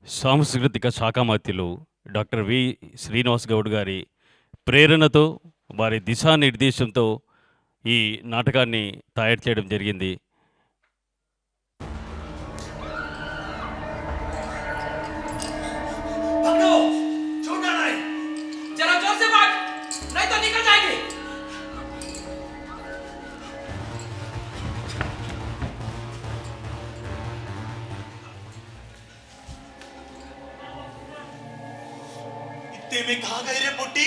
సాంస్కృతిక శాఖామాత్యులు doctor V Srinivas Goud గారి ప్రేరణతో, వారి దిశానిర్దేశంతో ఈ నాటకాన్ని తయారు చేయడం జరిగింది. में कहाँ गए रे पुट्टी?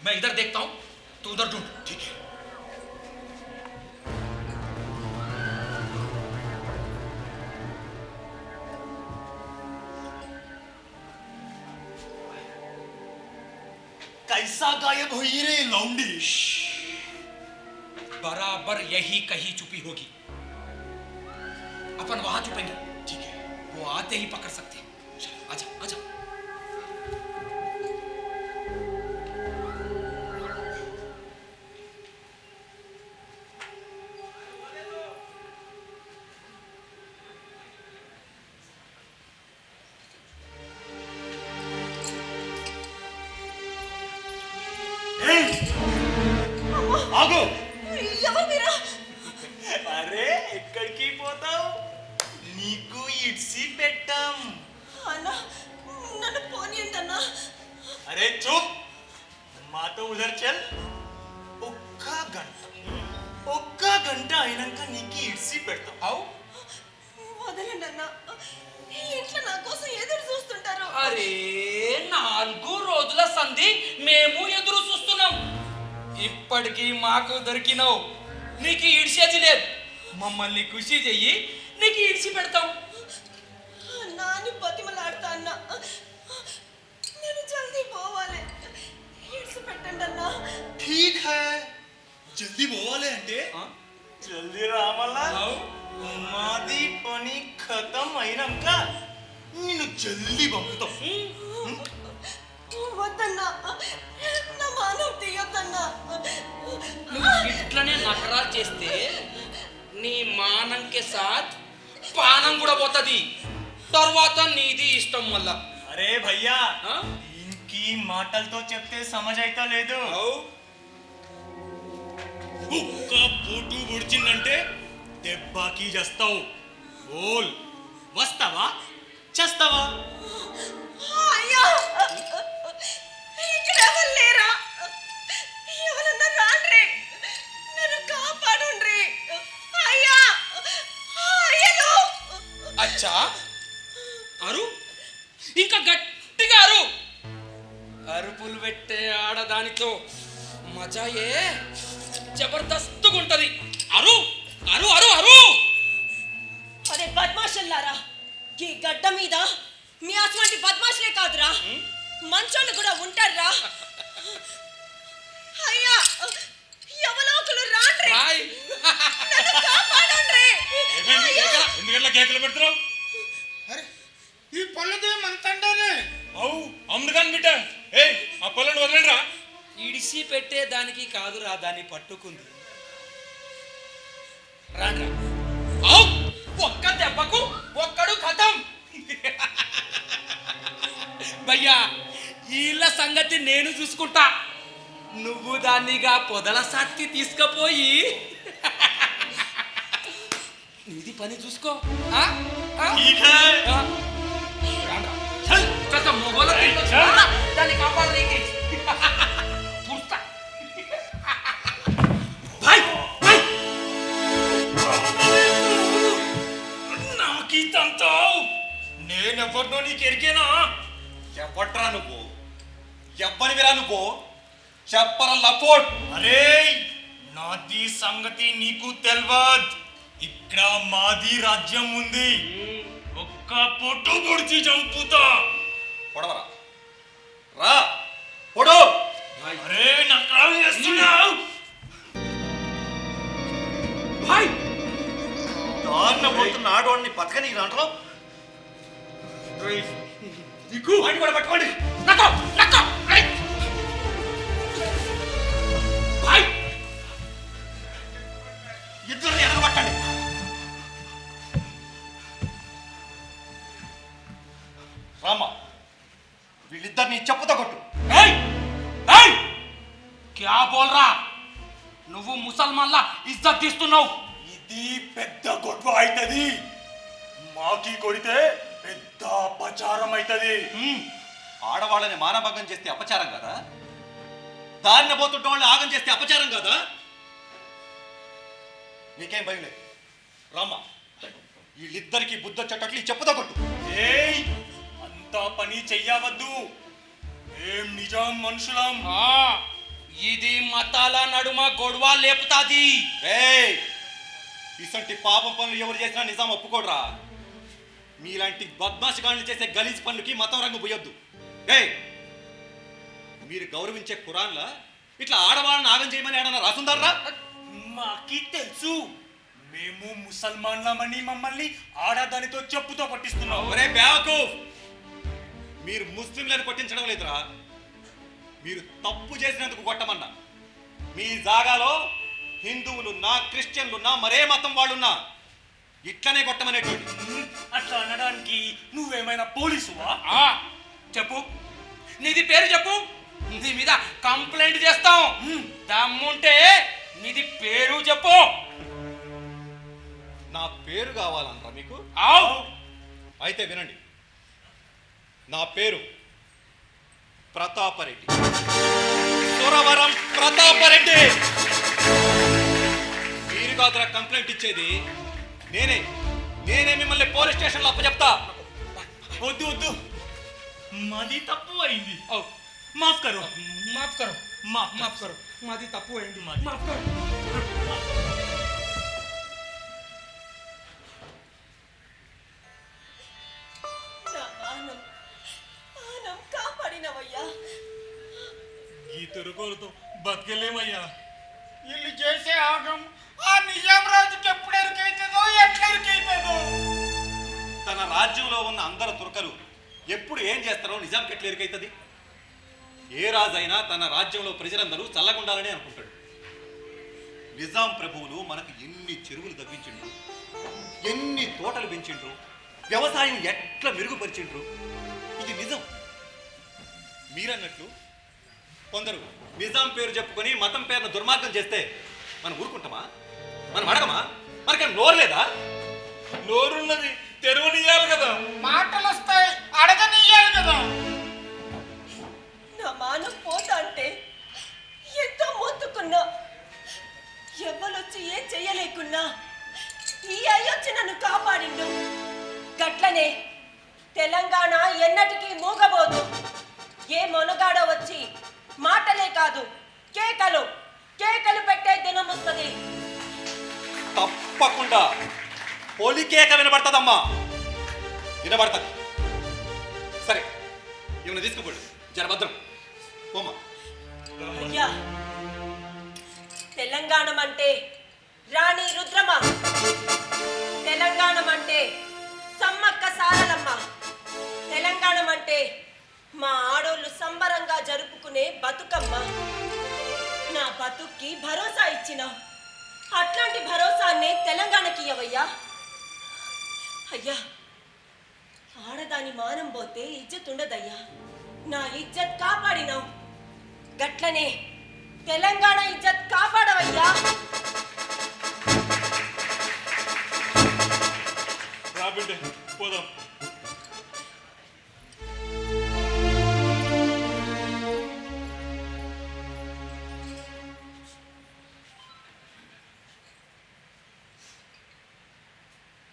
मैं इधर देखता हूं, तू उधर ढूंढ। ठीक है। कैसा गायब हुई रे लौंडी? बराबर यही कहीं छुपी होगी। अपन वहां छुपेंगे। ठीक है। वो आते ही पकड़ सकते हैं। आजा आजा। ఆగు. ఎవరు మీరు? అరే ఎక్కడికి పోతావు? నీకు ఇడ్సి పెట్టాం. అన్న నన్ను పోనీయండి అన్న. అరే చూప్, మాతో ఉదర్ చల్. ఒక్క గంట అయినాక నీకు ఇడ్సి పెడతాం. आओ। వదలండి అన్న. ఈ ఇంట్లో నా కోసం ఎదురు చూస్తుంటారు. అరే 4 రోజుల సంధి మేము ఎదురు చూస్తున్నాం. ఇప్పటికీ మాకు దొరికినావు. నీకు ఈడ్చేది లేదు. మమ్మల్ని ఖుషి చెయ్యి, నీకు ఈడ్చి పెడతాం. నాని బతిమలాడతా అన్న. నేను జల్దీ పోవాలి. ఇడ్సి పెట్టండి అన్న. ठीक है, జల్దీ పోవాలి అంటే జల్దీ రామల్లా. మాది పని ఖతం అయినాక నిన్ను జల్దీ పంపుతాం. వద్దన్నా, నా మానం తీయొద్దన్నా. నువ్వు ఇట్లనే నకరాలు చేస్తే నీ మానంకే సాత్ పానం కూడా పోతుంది. తర్వాత నీది ఇష్టం వల్ల. అరే భయ్యా, ఇంకీ మాటలతో చెప్తే సమజ్ అయితే లేదు. ఒక్క పోటు పొడిచిందంటే దెబ్బకి చేస్తావు. బోల్, వస్తావా చేస్తావా? అయ్యా, ఇక్కడ ఎవరు లేరా? ఎవరన్నా రాండ్రి, నన్ను కాపాడుండ్రి. అయ్యా, అయ్యలు. అచ్చా అరు, ఇంకా గట్టిగా అరు. అరుపులు పెట్టే ఆడదానితో మజాయే జబర్దస్తుగా ఉంటది. అరు అరు అరు అరు. అరే బద్మాషులారా, ఈ గడ్డ మీద మీ అటువంటి బద్మాషులే కాదురా, మంచోళ్ళు కూడా ఉంటారా? అయ్యా, ఎవరో ఒకరు రాండ్రి, నన్ను కాపాడండ్రి. ఎందుకట్లా కేకలు పెడుతున్నావు? అరే ఈ పళ్ళదే మన తండానే. అవు అమ్ముడుగాని బిడ్డ. ఏయ్, ఆ పొలను వదలండిరా. ఇడిసి పెట్టే దానికి కాదురా దాన్ని పట్టుకుంది. రాండ్రా. ఔ, ఒక్క దెబ్బకు ఒక్కడు ఖతం. భయ్యా, వీళ్ళ సంగతి నేను చూసుకుంటా. నువ్వు దాన్నిగా పొదల సాట్కి తీసుకుపోయి నీది పని చూసుకో. ఆ? ఆ? ठीक है. ఆ? రాండ్రా. చల్, పెద్ద మొగోళ్ళ తింటొచ్చు. దాన్ని కాపాడనీకి. పుర్తా. భాయ్, భాయ్. నాకీతంతో నేనెవరినో నీకు ఎరికేనా? ఎవట్రా నువ్వు? ఎవ్వనివిరా నువ్వు? చెప్పర లపోట్. అరే, నాది సంగతి నీకు తెల్వద్. ఇక్కడ మాది రాజ్యం ఉంది. ఒక్క పొట్టు పొడిచి చంపుతా. పొడవరా రా పొడు. అరే నకరాలు చేస్తున్నావు. భాయ్, దారిన పోతున్న ఆడవాడిని బతకని దాంట్లో వాడిని కూడా పట్టుకోండి. నక్కో నక్కో. భాయ్, ఇద్దరిని ఎరగబట్టండి. రామా వీళ్ళిద్దరిని చెప్పుతో కొట్టు. ఏయ్ ఏయ్ క్యా బోల్ రా? నువ్వు ముసల్మాన్ల ఇజ్జత్ తీస్తున్నావు. ఇది పెద్ద గొడవ అవుతుంది. మాకి కొడితే పెద్ద అపచారం అవుతుంది. ఆడవాళ్ళని మానభంగం చేస్తే అపచారం కదా? దారిన పోతుంటే వాళ్ళని ఆగం చేస్తే అపచారం కదా? నీకేం భయం లేదు రామా, వీళ్ళిద్దరికి బుద్ధొచ్చేటట్లు ఈ చెప్పుతో కొట్టు. ఏయ్ అంత పని చెయ్యవద్దు. ఏం నిజాం మనుషులం. ఆ, ఇది మతాల నడుమ గొడవ లేపుతాది. ఏయ్ ఇసంటి పాపం పనులు ఎవరు చేసినా నిజాం ఒప్పుకోడ్రా. మీలాంటి బద్మాషగాళ్ళు చేసే గలీజ్ పనులకి మతం రంగు పోయొద్దు. ఏయ్ మీరు గౌరవించే ఖురాన్లా ఇట్లా ఆడవాళ్ళని ఆగం చేయమని ఏడన్నా రాసుందారా? మాకి తెలుసు. మేము ముసల్మాన్లమని మమ్మల్ని ఆడదానితో చెప్పుతో పట్టిస్తున్నావు. ఒరే బేవకూఫ్, మీరు ముస్లింలను కొట్టించడం లేదురా, మీరు తప్పు చేసినందుకు కొట్టమన్నా. మీ జాగాలో హిందువులున్నా క్రిస్టియన్లున్నా మరే మతం వాళ్ళున్నా ఇట్లనే కొట్టమనేటువంటి. అట్లా అనడానికి నువ్వేమైనా పోలీసువా? ఆ, చెప్పు, నీది పేరు చెప్పు. నీ మీద కంప్లైంట్ చేస్తాం. దమ్ముంటే నీది పేరు చెప్పు. నా పేరు కావాలన్నరా మీకు? ఆవ్. అయితే వినండి, నా పేరు ప్రతాపరెడ్డి, సురవరం ప్రతాపరెడ్డి. మీరు కాదురా కంప్లైంట్ ఇచ్చేది, నేనే మిమ్మల్ని పోలీస్ స్టేషన్లో అప్పచెప్తా. వద్దు వద్దు, మాది తప్పు అయింది. ఔ, మాఫ్ కరో. మాఫ్ కరో, మాఫ్ కరో. మాది తప్పు అయింది. మాఫ్ కరో. నా మానం మానం కాపాడినవయ్యా. ఈ తిరుగులతో బతికెళ్ళేమయ్యా. వీళ్ళు చేసే ఆగం ఆ నిజాం రాజుకి ఎప్పుడు ఎరికైతుందో ఎట్లా ఎరికైతుందో. తన రాజ్యంలో ఉన్న అందరు తుర్కలు ఎప్పుడు ఏం చేస్తారో నిజాంకి ఎట్లా ఎరికైతుంది? ఏ రాజైనా తన రాజ్యంలో ప్రజలందరూ చల్లగుండాలని అనుకుంటాడు. నిజాం ప్రభువులు మనకు ఎన్ని చెరువులు తవ్వించిండ్రు, ఎన్ని తోటలు పెంచిండ్రు, వ్యవసాయం ఎట్లా మెరుగుపరిచిండ్రు. ఇది నిజం. మీరన్నట్లు కొందరు నిజాం పేరు చెప్పుకొని మతం పేరున దుర్మార్గం చేస్తే మనం ఊరుకుంటామా? మనం అడగమా? మనకేం నోరు లేదా? నోరున్నది, తెరువునియాలి కదా. మాటలు వస్తాయి, అడగనియాలి కదా. నా మానం పోతా అంటే ఎంతో మొత్తుకున్నా, ఎవ్వరొచ్చి ఏం చెయ్యలేకున్నా ఈ అయ్యొచ్చి నన్ను కాపాడిండు. గట్లనే తెలంగాణ ఎన్నటికీ మూగబోదు. ఏ మొనగాడో వచ్చి మాటలే కాదు కేకలు కేకలు పెట్టే దినం వస్తుంది. తప్పకుండా పోలికేక వినబడుతుందమ్మా, వినబడుతుంది. సరే ఇవన్న తీసుకుపోడు జరభద్రం పోమా. అయ్యా, తెలంగాణం అంటే రాణి రుద్రమ, తెలంగాణం అంటే సమ్మక్క సారలమ్మ, తెలంగాణం అంటే మా ఆడోళ్ళు సంబరంగా జరుపుకునే బతుకమ్మ. నా బతుక్కి భరోసా ఇచ్చినావు, అట్లాంటి భరోసాన్నే తెలంగాణకి ఇవ్వయ్యా. అయ్యా, ఆడదాని మానం పోతే ఇజ్జత్ ఉండదయ్యా. నా ఇజ్జత్ కాపాడినావు, గట్లనే తెలంగాణ ఇజ్జత్ కాపాడవయ్యా. రా బిడ్డ పోదాం.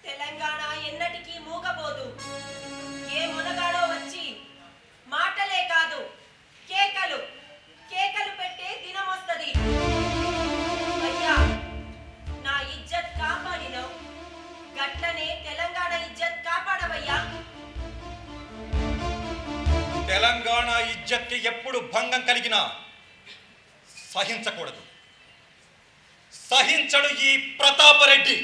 తెలంగాణ ఎన్నటికీ మూగబోదు. ఏ మునగాడో వచ్చి మాటలే కాదు కేకలు కేకలు పెట్టే దినం వస్తది. అయ్యా, నా ఇజ్జత్ కాపాడినవు, గట్లనే తెలంగాణ ఇజ్జత్ కాపాడవయ్యా. తెలంగాణ ఇజ్జత్కి ఎప్పుడు భంగం కలిగినా సహించకూడదు. సహించడు ఈ ప్రతాపరెడ్డి.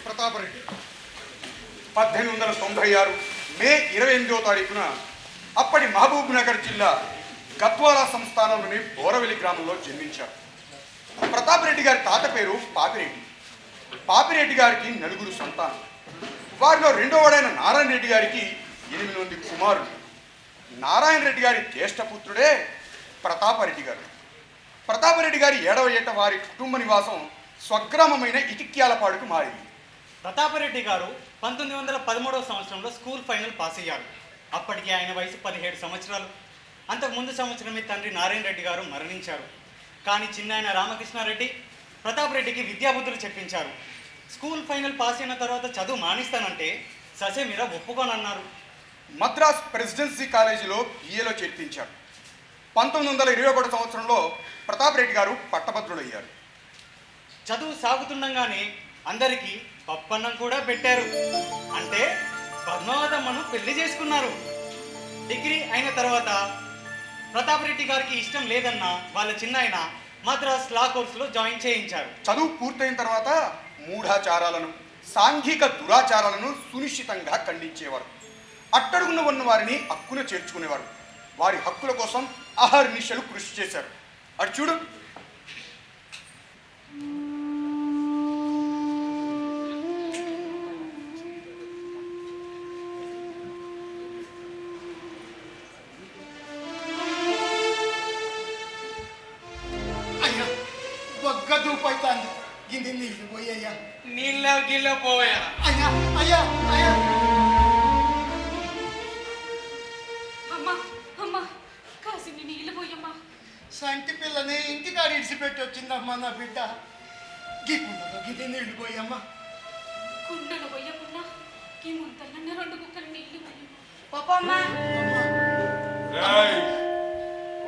ప్రతాపరెడ్డి 1896 మే 28వ తారీఖున అప్పటి మహబూబ్ నగర్ జిల్లా గద్వాల సంస్థానంలోని బోరవెల్లి గ్రామంలో జన్మించారు. ప్రతాపరెడ్డి గారి తాత పేరు పాపిరెడ్డి, పాపిరెడ్డి గారికి 9 సంతానం. వారిలో రెండోవాడైన నారాయణ రెడ్డి గారికి 8 మంది కుమారులు. నారాయణ రెడ్డి గారి జ్యేష్ఠపుత్రుడే ప్రతాపరెడ్డి గారు. ప్రతాపరెడ్డి గారి 7వ ఏట వారి కుటుంబ నివాసం స్వగ్రామమైన ఇటిక్యాలపాడుకు మారింది. ప్రతాపరెడ్డి గారు 1913వ సంవత్సరంలో స్కూల్ ఫైనల్ పాస్ అయ్యారు. అప్పటికి ఆయన వయసు 17 సంవత్సరాలు. అంతకు ముందు సంవత్సరమే తండ్రి నారాయణ రెడ్డి గారు మరణించారు. కానీ చిన్నాయన రామకృష్ణారెడ్డి ప్రతాపరెడ్డికి విద్యాబుద్ధులు చెప్పించారు. స్కూల్ ఫైనల్ పాస్ అయిన తర్వాత చదువు మానిస్తానంటే ససేమిరా ఒప్పుకోనన్నారు. మద్రాస్ ప్రెసిడెన్సీ కాలేజీలో బిఏలో చేర్పించారు. 1921 సంవత్సరంలో ప్రతాపరెడ్డి గారు పట్టభద్రులయ్యారు. చదువు సాగుతుండగానే అందరికీ పప్పన్నం కూడా పెట్టారు. అంటే పద్మావతమ్మను పెళ్లి చేసుకున్నారు. డిగ్రీ అయిన తర్వాత ప్రతాపరెడ్డి గారికి ఇష్టం లేదన్న వాళ్ళ చిన్నాయన మద్రాస్ లా కోర్సులో జాయిన్ చేయించారు. చదువు పూర్తయిన తర్వాత మూఢాచారాలను, సాంఘిక దురాచారాలను సునిశ్చితంగా ఖండించేవారు. అట్టడుగున ఉన్న వారిని హక్కున చేర్చుకునేవారు. వారి హక్కుల కోసం అహర్నిశలు కృషి చేశారు. అటు చూడు. అయ్యా ఒక్క దూపైతాంది గిన్నె నీళ్ళు పోయ్యా. నీళ్ళ గిల్ల పోయా. అయ్యా అయ్యా అయ్యా అమ్మా అమ్మా కాసిని నీళ్ళు పోయమ్మా. సంటి పిల్లని ఇంటికాడ ఇడిచిపెట్టి వచ్చిందమ్మా నా బిడ్డ. గీకుండగా గిన్నె నీళ్ళు పోయమ్మా. కుండలు పోయకున్నా ఈ ముంతలన్న 2 కుక్కలు నీళ్ళు పోయమ్మా. పాపమ్మా రేయ్,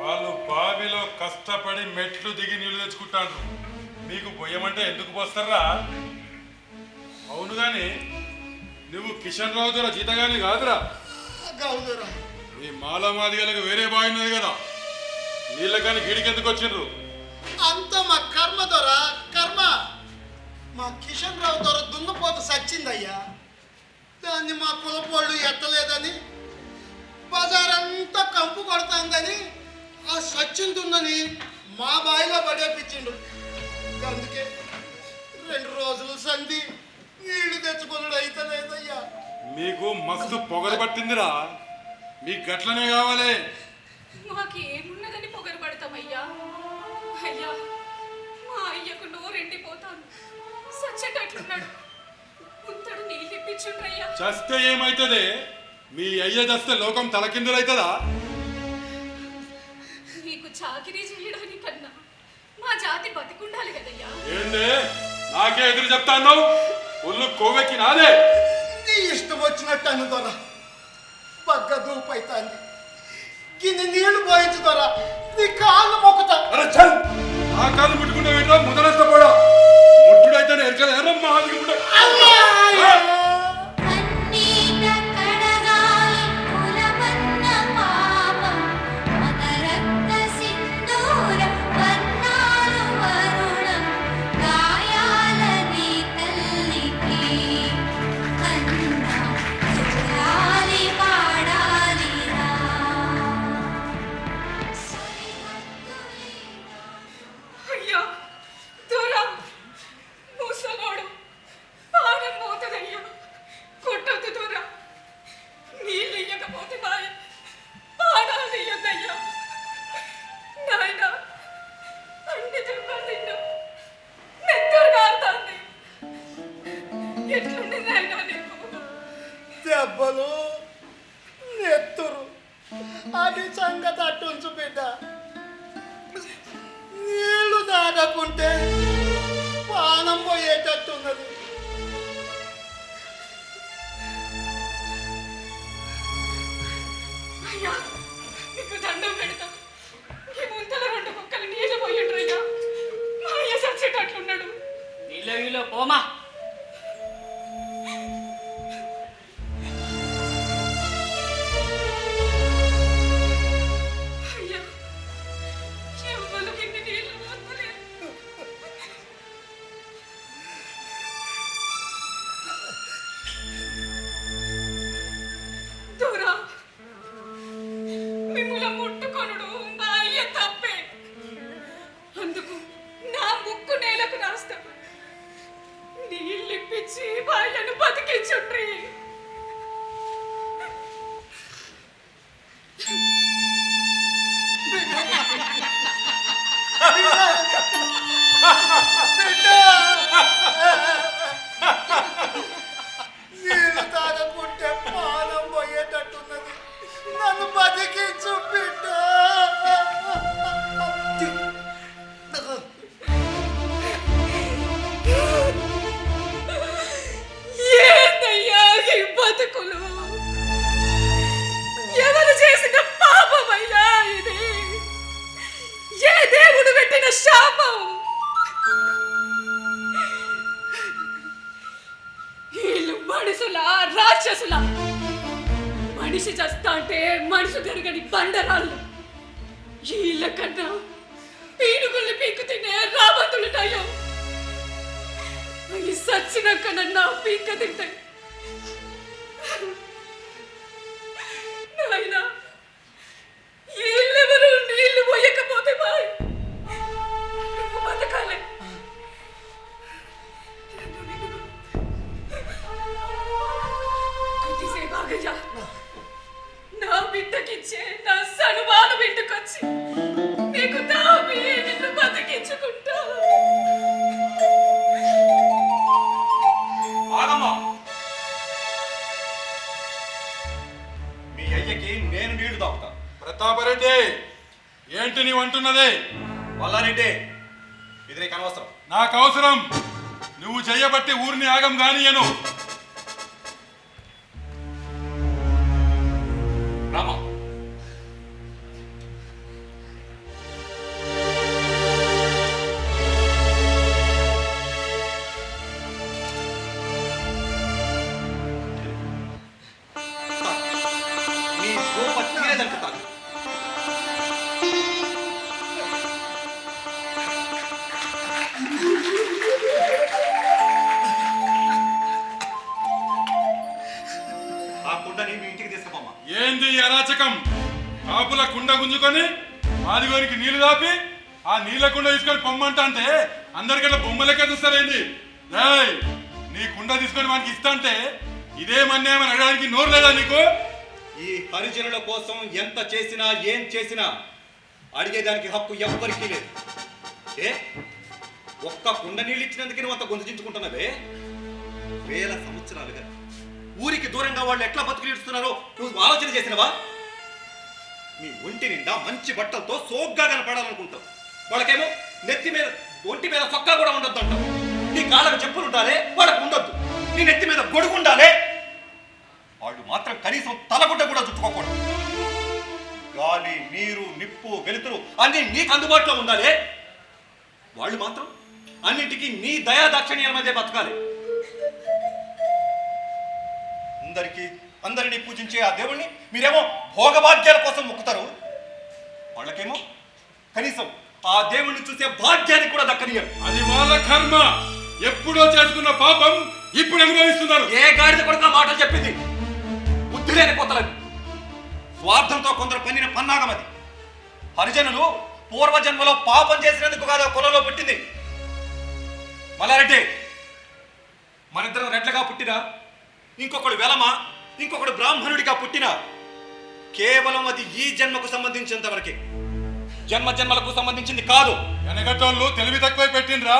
వాళ్ళు బావిలో కష్టపడి మెట్లు దిగి నీళ్లు తెచ్చుకుంటారు. మీకు బొయ్యమంటే ఎందుకు పోస్తారా? అవును గాని నువ్వు కిషన్ రావు దొర జీతగాని కాదురా. గౌదురా ఈ మాలమాదిగలకు వేరే బావి ఉన్నది కదా, నీళ్ళ కానీ గిడికి ఎందుకు వచ్చిండ్రు? అంత మా కర్మ దొర కర్మ. మా కిషన్ రావు దొర దున్నపోత సచ్చిందయ్యా. దాన్ని మా కులపోళ్ళు ఎత్తలేదని, బజారంతా కంపు కొడుతుందని ఆ సచ్చిందుందని మా బాయిలో పడేపించిండు. అందుకే 2 రోజులు సంధి నీళ్లు తెచ్చుకున్నాడు అయితే లేదయ్యా. మీకు మస్తు పొగరు పట్టిందిరా. మీకు గట్లనే కావాలి. మాకేమున్నదని పొగరు పడతామయ్యా. అయ్యా మా అయ్యకు నోరెండిపోతాను. సచ్చేటట్లున్నాడు. ముంతడు నీళ్ళు ఇప్పించుండ్రయ్యా. చస్తే ఏమైతుంది? మీ అయ్య చస్తే లోకం తలకిందులైతుందా? నీకు చాకిరీ చేయడానికన్నా మా జాతి బతికుండాలి కదయ్యా. ఏంది నాకే ఎదురు చెప్తాను? ఒళ్ళు కోవెక్కి నాదే. నీ ఇష్టం వచ్చినట్టు అను దొర. పగ్గ దూపైతాంది గిన్నె నీళ్లు పోయించు దొర. నీ కాళ్ళు మొక్కుతా. అరే చల్, ఆ కాళ్ళు ముట్టుకుంటే ఏంటో ముదరష్టపోడా. ముట్టుడైతే ఎరకలు ఎర్రమ్మ హాదికి ముట్ట. కన్నీట కడగాలి కులమన్న పాపం మదరక్త సింధూర వర్ణాలు వరుణం గాయాలని తల్లికి కన్నా చూడాలి పాడాలిరా. అయ్యా దూరా ముసలోడు పానం పోతుందయ్యా. కొట్టొద్దు దూరా. నీళ్ళు ఇయ్యకపోతే బాయ్ పాడాలు తీయొద్దయ్యా. నాయన అన్ని దుర్బలు తిన్నా నెత్తరు కారుతాంది. ఎట్లుంది నాయన నీకు? దెబ్బలు నెత్తురు అది సంగతి అట్టుంచు బిడ్డ. నీళ్లు తాగకుంటే పానం పోయేటట్టున్నది. అయ్యా నీకు దండం పెడతాం. ఈ ముంతల 2 కుక్కలు నీళ్ళు పోయిండ్రయ్యా. మా అయ్య సచ్చేటట్లున్నాడు. నీళ్ళ గిల్ల పోమా. అయ్యా ఎవ్వరికి ఇన్ని నీళ్ళు పోతలేదు. దూరా మిమ్మల ముట్టుకొనుడు మా అయ్య తప్పే. అందుకు నా ముక్కు నేలకు రాస్తాడు. నీ ఇచ్చి వాళ్ళను బతికించుండ్రి. నీళ్ళు తాగకుంటే పానం పోయేటట్టున్నది. నన్ను బతికించు బిడ్డ. ఏందయ్యా ఈ బతుకులు? ఎవరు చేసిన పాపమయ్యా ఇది? ఏ దేవుడు పెట్టిన శాపం? వీళ్ళు మనుషులా రాక్షసులా? మనిషి చస్తా అంటే మనసు గరగని బండరాళ్ళు. వీళ్ళ కన్నా పీనుగుల్ని పీకు తినే రాబంతులుంటాయో అవి సచ్చినాకనన్నా పీక తింటాయి. నాయనా వీళ్ళెవరు నీళ్లు పోయకపోతే బాయ్ నువ్వు బతకాలే. కొద్దిసేపు ఆగయ్యా. నా బిడ్డకిచ్చే నా సనుమాను బిడ్డకొచ్చి నీకు తాపి నిన్ను బతికించుకుంటా. ఆగమ్మా, మీ అయ్యకి నేను నీళ్లు తాగుతా. ప్రతాపరెడ్డి, ఏంటి నీవు అంటున్నది? వల్లారెడ్డి, ఇది నీకు అనవసరం. నాకు అవసరం. నువ్వు చెయ్యబట్టి ఊరిని ఆగం గానియను. రామా, నీ గోప తీరేదనుకుతాను. ఆ కుండని మీ ఇంటికి తీసుకుపోమ్మా. ఏంది ఈ అరాచకం? కాపుల కుండ గుంజుకొని మాదిగోనికి నీళ్లు దాపి ఆ నీళ్ళ కుండ తీసుకొని పొమ్మంట అంటే అందరికన్నా బొమ్మలెక్క చూస్తారేంది? రేయ్, నీ కుండ తీసుకొని వానికి ఇస్తా అంటే ఇదేమన్యాయమని అడగడానికి నోరు లేదా నీకు? ఈ హరిజనుల కోసం ఎంత చేసినా ఏం చేసినా అడిగేదానికి హక్కు ఎవ్వరికీ లేదు. ఏ ఒక్క కుండ నీళ్ళు ఇచ్చినందుకే నువ్వు అంత గొంతుచించుకుంటున్నావే? వేల సంవత్సరాలుగా ఊరికి దూరంగా వాళ్ళు ఎట్లా బతుకులు ఇస్తున్నారో నువ్వు ఆలోచన చేసినవా? నీ ఒంటి నిండా మంచి బట్టలతో సోగ్గా కనపడాలనుకుంటావు. వాళ్ళకేమో నెత్తి మీద ఒంటి మీద సొక్కా కూడా ఉండొద్దు అంటావు. నీ కాళ్ళకు చెప్పులు ఉండాలి, వాళ్ళకు ఉండొద్దు. నీ నెత్తి మీద గొడుగు ఉండాలి, వాళ్ళు మాత్రం కనీసం తలగుడ్డ కూడా చుట్టుకోకూడదు. గాలి, నీరు, నిప్పు, వెలుతురు అన్ని నీకు అందుబాటులో ఉండాలి. వాళ్ళు మాత్రం అన్నింటికీ నీ దయా దాక్షిణ్యాల మధ్య బతకాలి. అందరినీ పూజించే ఆ దేవుణ్ణి మీరేమో భోగభాగ్యాల కోసం మొక్కుతారు. వాళ్ళకేమో కనీసం ఆ దేవుణ్ణి చూసే భాగ్యాన్ని కూడా దక్కనియరు. అది వాళ్ళ కర్మ. ఎప్పుడో చేసుకున్న పాపం ఇప్పుడు అనుభవిస్తున్నారు. ఏ గాడిద కొడుకు మాటలు చెప్పింది? బుద్ధి లేని కొత్తలని స్వార్థంతో కొందరు పన్నిన పన్నాగమది. హరిజనులు పూర్వజన్మలో పాపం చేసినందుకు కాదు కులంలో పుట్టింది. మల్లారెడ్డి, మనిద్దరం రెట్లగా పుట్టినా, ఇంకొకడు వెలమ, ఇంకొకడు బ్రాహ్మణుడిగా పుట్టినా కేవలం అది ఈ జన్మకు సంబంధించినంత వరకే. జన్మ జన్మలకు సంబంధించింది కాదు. వెనకటోళ్ళు తెలివి తక్కువ పెట్టిండ్రా.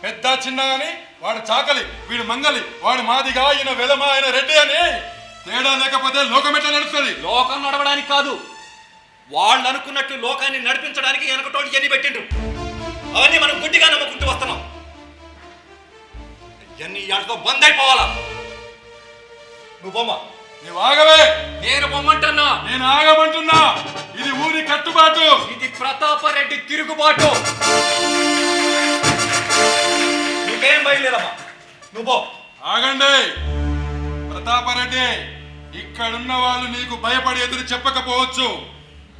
పెద్ద చిన్న అని వాడు చాకలి, వీడు మంగలి, వాడు మాదిగా, ఈయన వెలమ, ఆయన రెడ్డి అని తేడా లేకపోతే లోకం ఎట్లా నడుస్తుంది? లోకం నడవడానికి కాదు, వాళ్ళు అనుకున్నట్టు లోకాన్ని నడిపించడానికి వెనకటోళ్ళు ఎన్ని పెట్టిండ్రు. అవన్నీ మనం గుడ్డిగా నమ్ముకుంటూ వస్తున్నాం. ఇవన్నీ ఇవాళతో బంద్ అయిపోవాలా. నువ్వు బొమ్మ. నువ్వు ఆగవే. నేను బొమ్మంటున్నా. నేను ఆగమంటున్నా. ఇది ఊరి కట్టుబాటు. ఇది ప్రతాపరెడ్డి తిరుగుబాటు. నీకేం బయలుదేరమ్మా, నువ్వు ఆగండి. ప్రతాపరెడ్డి, ఇక్కడున్న వాళ్ళు నీకు భయపడి ఎదురు చెప్పకపోవచ్చు.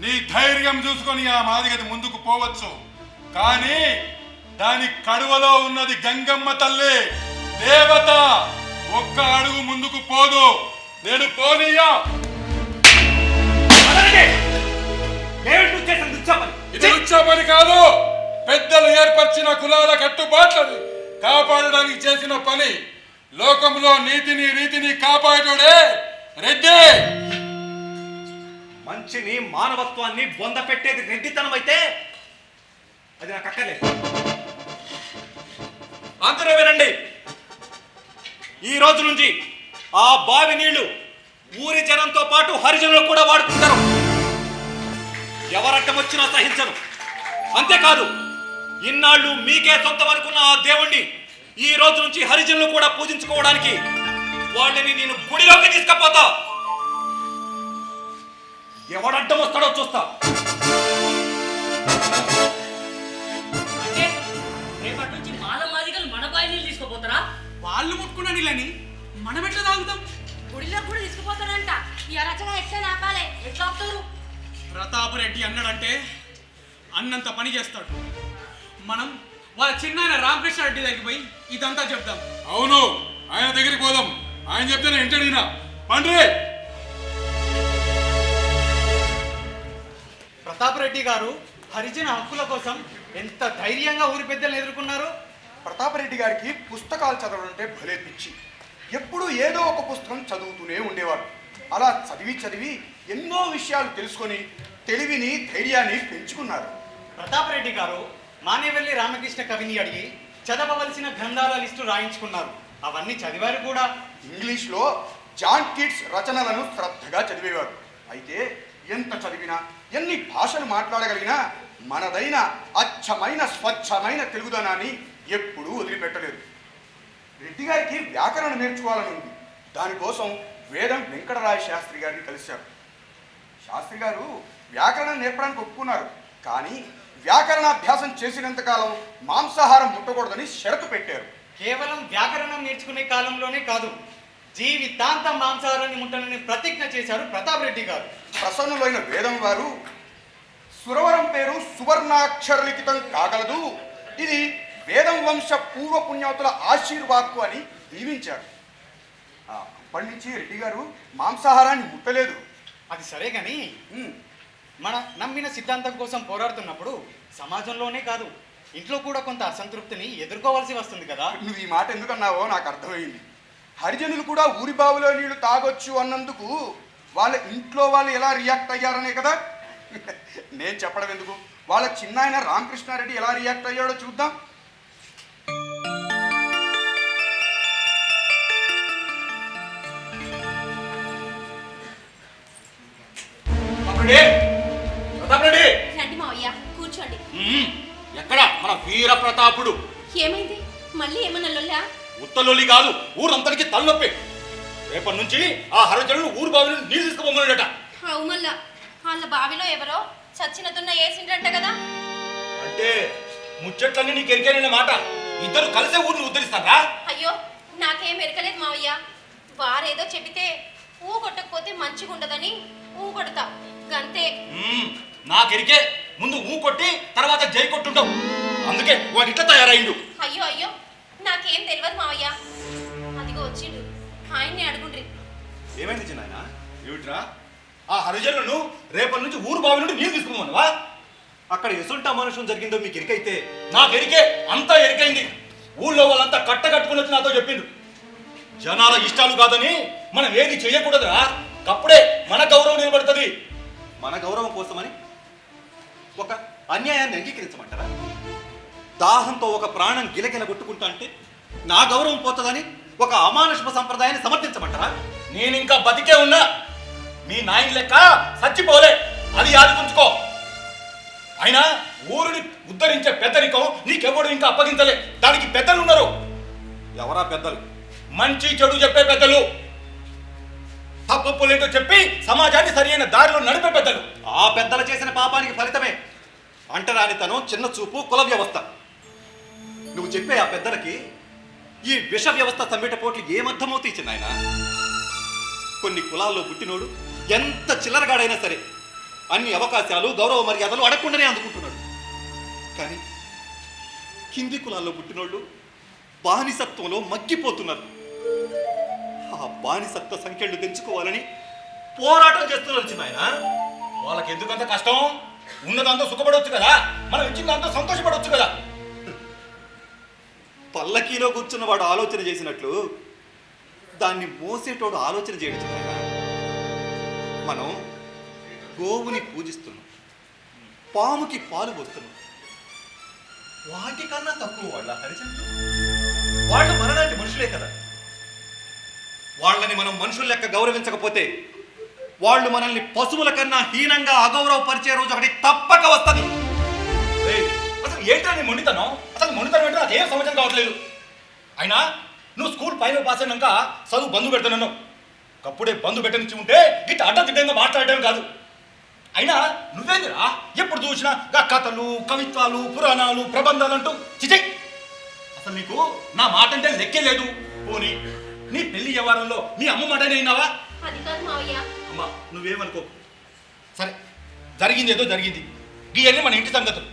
నీ ధైర్యం చూసుకొని ఆ మాదిగది ముందుకు పోవచ్చు. కానీ దాని కడువలో ఉన్నది గంగమ్మ తల్లి, దేవత. ఒక్క అడుగు ముందుకు పోదు. నేను పోనీయా. ఇది ఉచ్చపని కాదు. పెద్దలు ఏర్పరిచిన కులాల కట్టుబాట్లను కాపాడడానికి చేసిన పని. లోకంలో నీతిని రీతిని కాపాడేటోడే రెడ్డి. మంచిని మానవత్వాన్ని బొంద పెట్టేది రెడ్డితనం అయితే అది నాకు అక్కర్లేదు. అందరూ వినండి, ఈ రోజు నుంచి ఆ బావి నీళ్లు ఊరి జనంతో పాటు హరిజనులు కూడా వాడుకుంటారు. ఎవరట్టం వచ్చినా సహించను. అంతేకాదు, ఇన్నాళ్ళు మీకే సొంతం అనుకున్న ఆ దేవుణ్ణి ఈ రోజు నుంచి హరిజనులు కూడా పూజించుకోవడానికి వాళ్ళని నేను గుడిలోకి తీసుకుపోతా. ఎవడడ్డం వస్తాడో చూస్తా. అంటే రేపటి నుంచి మాలమాదిగలు మన బావి నీళ్ళు తీసుకోపోతారా? వాళ్ళు ముట్టుకున్న నీళ్ళని మనం ఎట్లా తాగుతాం? గుడిలో కూడా తీసుకుపోతాడంట. ఈ అరచన ఎట్లా నాపాలే? ఎట్లా ఆపుతారు? ప్రతాపరెడ్డి అన్నాడంటే అన్నంత పని చేస్తాడు. మనం వాళ్ళ చిన్న రామకృష్ణారెడ్డి దగ్గరికి పోయి ఇదంతా చెప్దాం. అవును, ఆయన దగ్గరికి పోదాం. ఆయన చెప్తేనే ఇంటడినా పండ్రి. ప్రతాపరెడ్డి గారు హరిజన హక్కుల కోసం ఎంత ధైర్యంగా ఊరి పెద్దలను ఎదుర్కొన్నారు. ప్రతాపరెడ్డి గారికి పుస్తకాలు చదవడం అంటే భలే పిచ్చి. ఎప్పుడూ ఏదో ఒక పుస్తకం చదువుతూనే ఉండేవారు. అలా చదివి చదివి ఎన్నో విషయాలు తెలుసుకొని తెలివిని ధైర్యాన్ని పెంచుకున్నారు. ప్రతాపరెడ్డి గారు మానేవల్లి రామకృష్ణ కవిని అడిగి చదవవలసిన గ్రంథాల లిస్టు రాయించుకున్నారు. అవన్నీ చదివారు కూడా. ఇంగ్లీష్లో జాన్ కీట్స్ రచనలను శ్రద్ధగా చదివేవారు. అయితే ఎంత చదివినా ఎన్ని భాషలు మాట్లాడగలిగినా మనదైన అచ్చమైన స్వచ్ఛమైన తెలుగుదనాన్ని ఎప్పుడూ వదిలిపెట్టలేదు. రెడ్డి గారికి వ్యాకరణం నేర్చుకోవాలని ఉంది. దానికోసం వేదం వెంకటరాయ శాస్త్రి గారిని కలిశారు. శాస్త్రి గారు వ్యాకరణం నేర్పడానికి ఒప్పుకున్నారు. కానీ వ్యాకరణాభ్యాసం చేసినంతకాలం మాంసాహారం ముట్టకూడదని షరతు పెట్టారు. కేవలం వ్యాకరణం నేర్చుకునే కాలంలోనే కాదు, జీవితాంతం మాంసాహారాన్ని ముట్టనని ప్రతిజ్ఞ చేశారు ప్రతాపరెడ్డి గారు. ప్రసన్నులైన వేదం వారు సురవరం పేరు సువర్ణాక్షరలిఖితం కాగలదు, ఇది వేదం వంశ పూర్వ పుణ్యవతుల ఆశీర్వాక్కు అని దీవించారు. అప్పటి నుంచి రెడ్డి గారు మాంసాహారాన్ని ముట్టలేదు. అది సరే కానీ మన నమ్మిన సిద్ధాంతం కోసం పోరాడుతున్నప్పుడు సమాజంలోనే కాదు, ఇంట్లో కూడా కొంత అసంతృప్తిని ఎదుర్కోవాల్సి వస్తుంది కదా. నువ్వు ఈ మాట ఎందుకన్నావో నాకు అర్థమైంది. హరిజనులు కూడా ఊరి బావిలో నీళ్లు తాగొచ్చు అన్నందుకు వాళ్ళ ఇంట్లో వాళ్ళు ఎలా రియాక్ట్ అయ్యారనే కదా. నేను చెప్పడం ఎందుకు, వాళ్ళ చిన్నాయన రామకృష్ణారెడ్డి ఎలా రియాక్ట్ అయ్యాడో చూద్దాం. రండి మావయ్య, కూర్చోండి. ఎక్కడ మన వీర ప్రతాపుడు? ఏమైంది? మళ్ళీ ఏమన్నా లొల్లా? ఉత్తలొల్లి కాదు, ఊరంతరికి తలనొప్పి. రేపటి నుంచి ఆ హరిజనులు ఊరు బావిలో నీళ్ళు తీసుకుపోమన్నాడట. అవు మళ్ళా వాళ్ళ బావిలో ఎవరో చచ్చినదున్న ఏసిండ్రంట కదా. అంటే ముచ్చట్లన్నీ నీకు ఎరికేనన్న మాట. ఇద్దరు కలిసే ఊరిని ఉద్ధరిస్తారా? అయ్యో, నాకేం ఎరకలేదు మావయ్య. వారేదో చెబితే ఊ కొట్టకపోతే మంచిగుండదని ఊ కొడతా గంతే. నాకెరికే, ముందు ఊ కొట్టి తర్వాత జై కొట్టుంటావు. అందుకే వాడు ఇట్లా తయారైండు. అయ్యో అయ్యో, నాకేం తెలియదు మావయ్య. అదిగో వచ్చిండు, ఆయన్ని అడుగుండ్రి. ఏమైంది చిన్నాయన? ఏమిట్రా? ఆ హరిజనులను రేపటి నుంచి ఊరు బావి నుండి నీళ్ళు తీసుకుపోమన్నావా? అక్కడ ఎసుంటా మనుషులు జరిగిందో మీకు ఎరికైతే నాకు ఎరికే, అంతా ఎరికైంది. ఊళ్ళో వాళ్ళంతా కట్టుకుని వచ్చి నాతో చెప్పిండు. జనాల ఇష్టాలు కాదని మనం ఏది చేయకూడదురా, అప్పుడే మన గౌరవం నిలబడుతుంది. మన గౌరవం కోసమని ఒక అన్యాయాన్ని అంగీకరించమంటారా? దాహంతో ఒక ప్రాణం గిలగిల కొట్టుకుంటా అంటే నా గౌరవం పోతుందని ఒక అమానుష సంప్రదాయాన్ని సమర్థించమంటారా? నేను ఇంకా బతికే ఉన్నా, మీ నాయన లెక్క చచ్చిపోలే, అది యాదుకుంచుకో. అయినా ఊరిని ఉద్ధరించే పెద్దరికం నీకెవడు ఇంకా అప్పగించలే. దానికి పెద్దలు ఉన్నారు. ఎవరా పెద్దలు? మంచి చెడు చెప్పే పెద్దలు, తప్పులేంటో చెప్పి సమాజాన్ని సరైన దారిలో నడిపే పెద్దలు. ఆ పెద్దలు చేసిన పాపానికి ఫలితమే అంటరానితనం, చిన్న చూపు, కుల వ్యవస్థ. నువ్వు చెప్పే ఆ పెద్దలకి ఈ విష వ్యవస్థ సమ్మెట పోట్లు ఏమర్థమవుతాయి చిన్నాయన? కొన్ని కులాల్లో పుట్టినోడు ఎంత చిల్లరగాడైనా సరే అన్ని అవకాశాలు, గౌరవ మర్యాదలు అడగకుండానే అందుకుంటున్నాడు. కానీ కింది కులాల్లో పుట్టినోళ్ళు బానిసత్వంలో మగ్గిపోతున్నారు. ఆ బానిసత్వ సంఖ్యలు తెంచుకోవాలని పోరాటం చేస్తున్నారు చిన్నాయన. వాళ్ళకి ఎందుకంత కష్టం? ఉన్నదాంతో సుఖపడవచ్చు కదా, మనం ఇచ్చిన దాంతో సంతోషపడవచ్చు కదా. పల్లకీలో కూర్చున్న వాడు ఆలోచన చేసినట్లు దాన్ని మోసేటోడు ఆలోచన చేయడం చిన్నాయన. మనం గోవుని పూజిస్తున్నాం, పాముకి పాలు పోస్తున్నాం. వాటికన్నా తక్కువ వాళ్ళ హరిజనులు. వాళ్ళు మనలాంటి మనుషులే కదా. వాళ్ళని మనం మనుషుల లెక్క గౌరవించకపోతే వాళ్ళు మనల్ని పశువుల కన్నా హీనంగా అగౌరవపరిచే రోజు ఒకటి తప్పక వస్తుంది. అసలు ఏంటో నీ మొండితనం? అసలు మొండితనం అంటే నాకేం సమస్య కావట్లేదు. అయినా నువ్వు స్కూల్ ఫైనల్ పాస్ అయినాక చదువు బంధు పెడతాను. అప్పుడే బంధు పెట్టనిచ్చి ఉంటే గిట్ట అడ్డదిడ్డంగా మాట్లాడటం కాదు. అయినా నువ్వేందిరా ఎప్పుడు చూసినా కథలు, కవిత్వాలు, పురాణాలు, ప్రబంధాలు అంటూ చిచే. అసలు నీకు నా మాట అంటే లెక్కే లేదు. పోనీ నీ పెళ్లి వ్యవహారంలో నీ అమ్మ మాటనే అయినావా? అది కాదు మావయ్య. అమ్మా నువ్వేమనుకో. సరే జరిగింది ఏదో జరిగింది. ఇవన్నీ మన ఇంటి సంగతులు.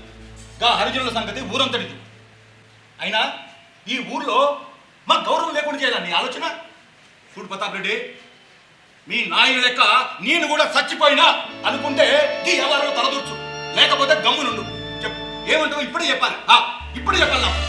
గా హరిజనుల సంగతి ఊరంతటిది. అయినా ఈ ఊర్లో మా గౌరవం లేకుండా చేయాలని నీ ఆలోచన. చూడు ప్రతాప్ రెడ్డి, మీ నాయన లెక్క నేను కూడా చచ్చిపోయినా అనుకుంటే ఈ వ్యవహారంలో తలదూర్చు, లేకపోతే గమ్మునుండు. చెప్పు ఏమంటావు? ఇప్పుడే చెప్పాలి, ఇప్పుడే చెప్పాలి నాకు.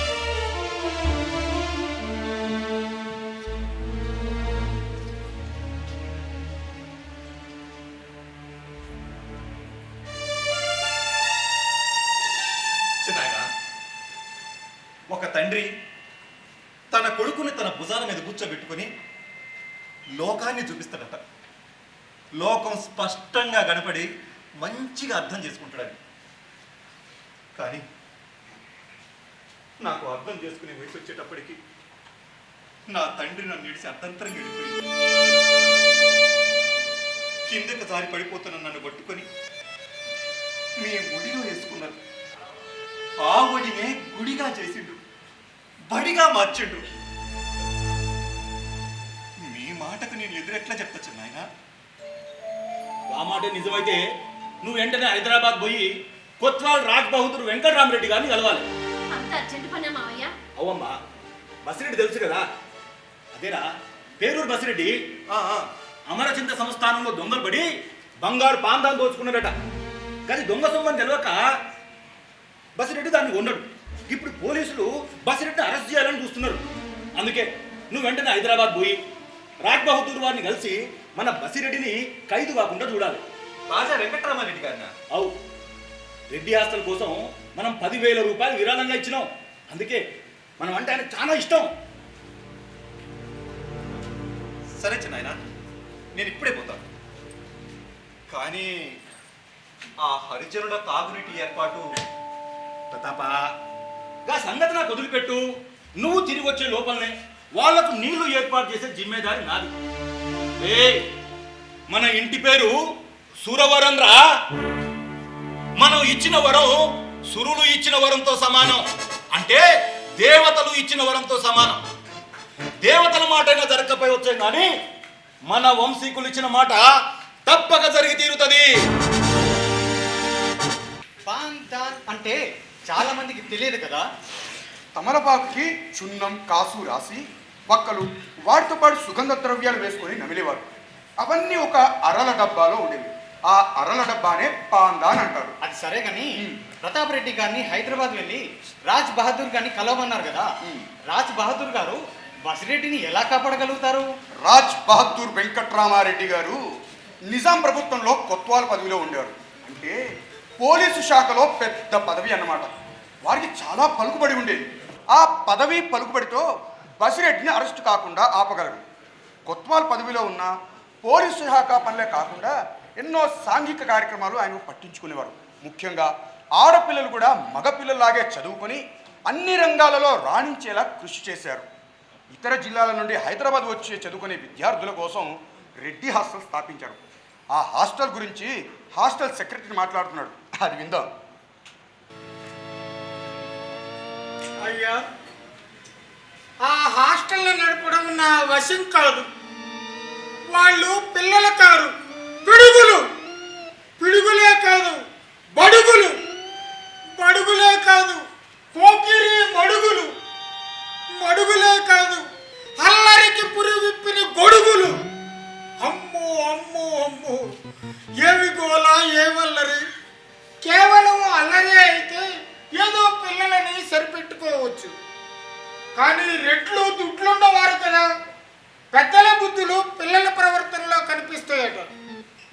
ఒక తండ్రి తన కొడుకుని తన భుజాల మీద కూర్చోబెట్టుకుని లోకాన్ని చూపిస్తాడట. లోకం స్పష్టంగా కనపడి మంచిగా అర్థం చేసుకుంటాడని. కానీ నాకు అర్థం చేసుకునే వయసు వచ్చేటప్పటికి నా తండ్రి నన్ను ఇడిచి అర్థంతరం గడిపోయింది. కిందకి జారి పడిపోతున్న నన్ను పట్టుకొని మీ ఒడిలో వేసుకున్నారు. ఆ ఒడినే గుడిగా చేసిండు, బడిగా మార్చిండు. మీ మాటకు నేను ఎదురెట్లా చెప్తా నాయన? ఆ మాట నిజమైతే నువ్వు వెంటనే హైదరాబాద్ పోయి కొత్వాల్ రాజ్ బహదూర్ వెంకటరామరెడ్డి గారిని కలవాలి. అంత అర్జెంట్ పనా మావయ్య? అవమ్మా, బసిరెడ్డి తెలుసు కదా, అదేరా పేరూరు బసిరెడ్డి. అమరచింత సంస్థానంలో దొంగలు పడి బంగారు పాందాలు దోచుకున్నాడట. కానీ దొంగ సొమ్మని తెలియక బసిరెడ్డి దాన్ని ఉండడు. ఇప్పుడు పోలీసులు బసిరెడ్డిని అరెస్ట్ చేయాలని చూస్తున్నారు. అందుకే నువ్వు వెంటనే హైదరాబాద్ పోయి రాజ్ బహదూర్ వారిని కలిసి మన బసిరెడ్డిని ఖైదు కాకుండా చూడాలి. రాజా వెంకటరామారెడ్డి గారినా? అవు, రెడ్డి హాస్టల్ కోసం మనం 10,000 రూపాయలు విరాళంగా ఇచ్చినాం. అందుకే మనం అంటే ఆయన చాలా ఇష్టం. సరే చిన్నాయన, నేను ఇప్పుడే పోతాను. కానీ ఆ హరిజనుల తాగునీటి ఏర్పాటు ప్రతాపా, గా సంగతి నాకు వదిలిపెట్టు. నువ్వు తిరిగి వచ్చే లోపలనే వాళ్లకు నీళ్లు ఏర్పాటు చేసే జిమ్మేదారి నాది. మన ఇంటి పేరు సురవరం రా. మనం ఇచ్చిన వరం సురులు ఇచ్చిన వరంతో సమానం. అంటే దేవతలు ఇచ్చిన వరంతో సమానం. దేవతల మాట అయినా జరగకపోయి వచ్చాయి, కానీ మన వంశీకులు ఇచ్చిన మాట తప్పక జరిగి తీరుతుంది. పాందాన్ అంటే చాలా మందికి తెలియదు కదా. తమలపాకుకి చున్నం, కాసు రాసి పక్కలు వాటితో పాటు సుగంధ ద్రవ్యాలు వేసుకొని నమిలేవారు. అవన్నీ ఒక అరల డబ్బాలో ఉండేవి. ఆ అరల డబ్బానే పాందాన్ అంటారు. అది సరే కానీ ప్రతాప్ రెడ్డి గారిని హైదరాబాద్ వెళ్ళి రాజ్ బహదూర్ గారిని కలవమన్నారు కదా. రాజ్ బహదూర్ గారు బసిరెడ్డిని ఎలా కాపాడగలుగుతారు? రాజ్ బహదూర్ వెంకటరామారెడ్డి గారు నిజాం ప్రభుత్వంలో కొత్వాల్ పదవిలో ఉండేవారు. అంటే పోలీసు శాఖలో పెద్ద పదవి అన్నమాట. వారికి చాలా పలుకుబడి ఉండేది. ఆ పదవి పలుకుబడితో బసిరెడ్డిని అరెస్ట్ కాకుండా ఆపగలరు. కొత్వాల్ పదవిలో ఉన్న పోలీసు శాఖ పనులే కాకుండా ఎన్నో సాంఘిక కార్యక్రమాలు ఆయన పట్టించుకునేవారు. ముఖ్యంగా ఆడపిల్లలు కూడా మగపిల్లల్లాగే చదువుకొని అన్ని రంగాలలో రాణించేలా కృషి చేశారు. ఇతర జిల్లాల నుండి హైదరాబాద్ వచ్చి చదువుకునే విద్యార్థుల కోసం రెడ్డి హాస్టల్ స్థాపించారు. ఆ హాస్టల్ గురించి హాస్టల్ సెక్రటరీ మాట్లాడుతున్నాడు, అది విందాం. అయ్యా, ఆ హాస్టల్ని నడపడం నా వశం కాదు. వాళ్ళు పిల్లలు కారు, పిడుగులు. పిడుగులే కాదు, బడుగులు. బడుగులే కాదు, పోకిరి మడుగులు. మడుగులే కాదు, అల్లరికి పురి విప్పిన గొడుగులు. అమ్మో అమ్మో అమ్మో, ఏమి గోల, ఏమల్లరి. కేవలం అల్లరి అయితే ఏదో పిల్లలని సరిపెట్టుకోవచ్చు, కానీ రెట్లు దుడ్లున్నవారు కదా, పెద్దల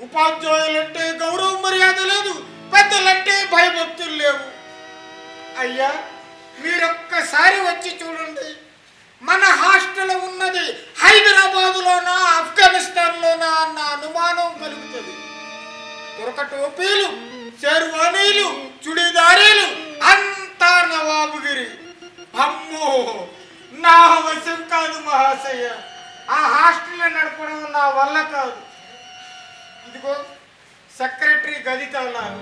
ఉపాధ్యాయులంటే గౌరవ మర్యాద లేదు, పెద్దలంటే భయభక్తులు లేవు. అయ్యా మీరొక్కసారి వచ్చి చూడండి, మన హాస్టల్ ఉన్నది హైదరాబాదులోనా ఆఫ్ఘనిస్తాన్లోనా అన్న అనుమానం కలుగుతుంది. దొరక టోపీలు, శర్వానీలు, చుడిదారీలు అంతా నవాబుగిరి. అమ్మో నా వశం కాదు మహాశయ, ఆ హాస్టల్ నడపడం నా వల్ల కాదు. ఇదిగో సెక్రటరీ గది తాళాలు,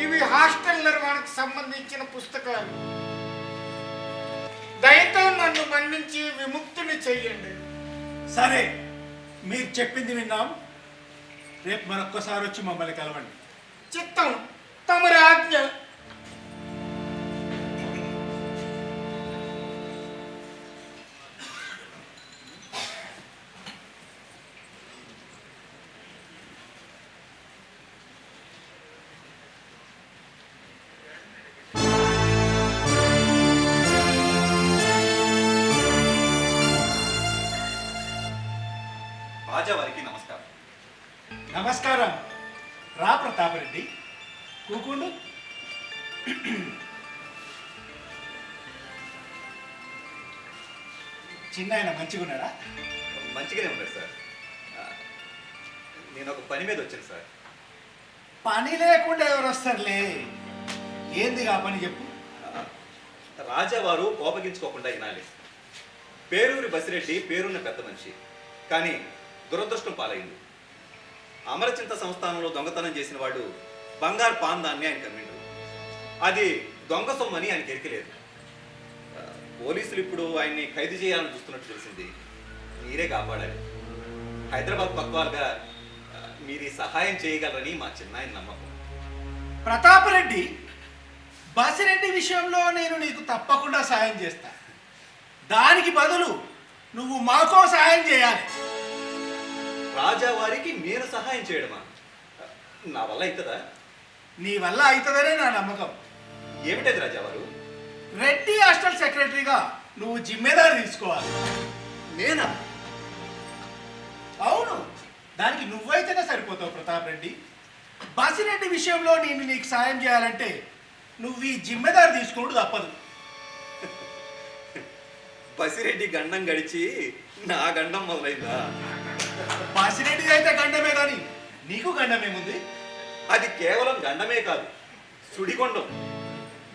ఇవి హాస్టల్ నిర్వహణకు సంబంధించిన పుస్తకాలు. దయతో నన్ను మన్నించి విముక్తిని చెయ్యండి. సరే, మీరు చెప్పింది విన్నాం. రేపు మరొక్కసారి వచ్చి మమ్మల్ని కలవండి. చిత్తం, తమరి ఆజ్ఞ. రాజావారికి నమస్కారం. నమస్కారం. రా ప్రతాపరెడ్డి, కూకుండు. చిన్న ఆయన మంచిగున్నాడా? మంచిగానే ఉన్నారు సార్. నేను ఒక పని మీద వచ్చాను సార్. పని లేకుండా ఎవరు వస్తారులే. ఏంది ఆ పని చెప్పు. రాజావారు కోపగించుకోకుండా వినాలి. పేరూరి బసిరెడ్డి పేరున్న పెద్ద మనిషి, కానీ దురదృష్టం పాలైంది. అమరచింత సంస్థానంలో దొంగతనం చేసిన వాడు బంగారు పాందాన్ని ఆయన కమ్మిండు. అది దొంగ సొమ్మని ఆయనకి ఎరికలేదు. పోలీసులు ఇప్పుడు ఆయన్ని ఖైదు చేయాలని చూస్తున్నట్టు తెలిసింది. మీరే కాపాడాలి. హైదరాబాద్ పక్వాలుగా మీరు సహాయం చేయగలరని మా చిన్నాయన నమ్మకం. ప్రతాపరెడ్డి, బసిరెడ్డి విషయంలో నేను నీకు తప్పకుండా సాయం చేస్తా. దానికి బదులు నువ్వు మాకో సాయం చేయాలి. రాజావారికి నేను సహాయం చేయడమా? నా వల్ల అవుతుందా? నీ వల్ల అవుతుందనే నా నమ్మకం. ఏమిటది రాజావారు? రెడ్డి హాస్టల్ సెక్రటరీగా నువ్వు జిమ్మేదారి తీసుకోవాలి. నేనా? అవును, దానికి నువ్వైతేనే సరిపోతావు ప్రతాప్ రెడ్డి. బసిరెడ్డి విషయంలో నేను నీకు సాయం చేయాలంటే నువ్వు ఈ జిమ్మేదారి తీసుకోవడం తప్పదు. బసిరెడ్డి గండం గడిచి నా గండం మొదలైందా? బసిరెడ్డి అయితే గండమే కానీ నీకు గండమేముంది? అది కేవలం గండమే కాదు, సుడిగొండం.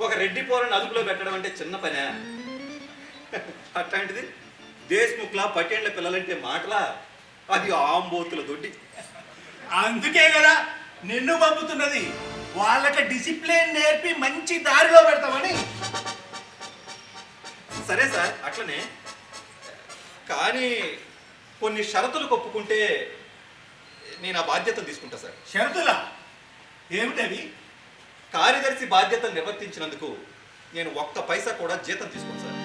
ఒక రెడ్డి పోరని అదుపులో పెట్టడం అంటే చిన్న పనే? అట్లాంటిది దేశ్ముఖ్లా పట్టేళ్ల పిల్లలంటే మాటలా? అది ఆంబోతుల దొడ్డి. అందుకే కదా నిన్ను పంపుతున్నది, వాళ్ళకి డిసిప్లిన్ నేర్పి మంచి దారిలో పెడతామని. సరే సార్, అట్లనే. కానీ కొన్ని షరతులు ఒప్పుకుంటే నేను ఆ బాధ్యతను తీసుకుంటా సార్. షరతులా? ఏమిటవి? కార్యదర్శి బాధ్యతను నిర్వర్తించినందుకు నేను ఒక్క పైసా కూడా జీతం తీసుకోను సార్.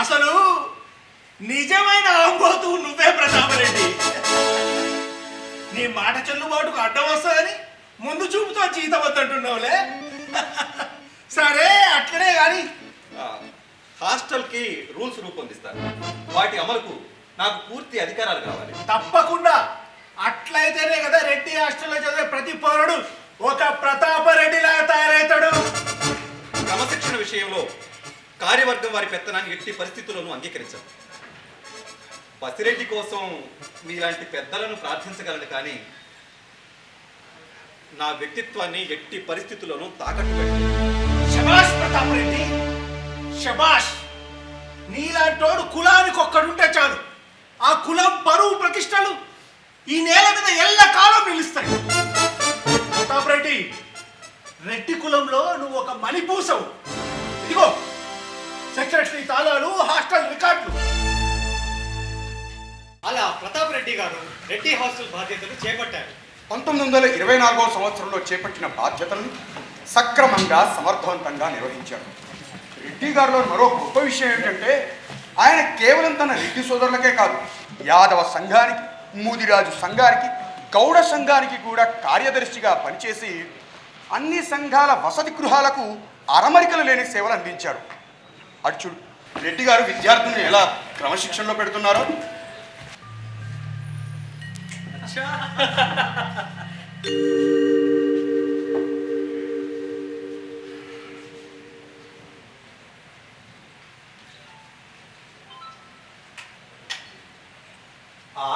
అసలు నిజమైన ఆంబోతు నువ్వే ప్రతాపరెడ్డి. నీ మాట చెల్లుబాటుకు అడ్డం వస్తుందని ముందు చూపుతో జీతం వద్దంటున్నావులే. సరే, అట్లనే కానీ హాస్టల్కి రూల్స్ రూపొందిస్తారు. వాటి అమలుకు నాకు పూర్తి అధికారాలు కావాలి. తప్పకుండా. అట్లయితేనే కదా రెడ్డి హాస్టల్లో చదివే ప్రతి పౌరుడు ఒక ప్రతాపరెడ్డిలాగా తయారవుతాడు. క్రమశిక్షణ విషయంలో కార్యవర్గం వారి పెత్తనాన్ని ఎట్టి పరిస్థితుల్లోనూ అంగీకరించారు. బసిరెడ్డి కోసం మీలాంటి పెద్దలను ప్రార్థించగలను, కానీ నా వ్యక్తిత్వాన్ని ఎట్టి పరిస్థితుల్లోనూ తాకట్టు పెట్టలేదు. శభాష్ ప్రతాపరెడ్డి, శభాష్. నీలాంటోడు కులానికి ఒక్కడుంటే చాలు, ఆ కులం పరువు ప్రతిష్టలు ఈ నేల మీద ఎల్లకాలం నిలుస్తాయి. ప్రతాపరెడ్డి, రెడ్డి కులంలో నువ్వు ఒక మణిపూసవు. ఇదిగో సెక్రటరీ తాళాలు, హాస్టల్ రికార్డులు. అలా ప్రతాప్ రెడ్డి గారు రెడ్డి హాస్టల్ బాధ్యతలు చేపట్టారు. 1924వ సంవత్సరంలో చేపట్టిన బాధ్యతలను సక్రమంగా సమర్థవంతంగా నిర్వహించారు. రెడ్డి గారిలో మరో గొప్ప విషయం ఏమిటంటే ఆయన కేవలం తన రెడ్డి సోదరులకే కాదు, యాదవ సంఘానికి, మూదిరాజు సంఘానికి, గౌడ సంఘానికి కూడా కార్యదర్శిగా పనిచేసి అన్ని సంఘాల వసతి గృహాలకు అరమరికలు లేని సేవలు అందించారు. అటు చూడు, రెడ్డి గారు విద్యార్థులను ఎలా క్రమశిక్షణలో పెడుతున్నారో. అచ్చా.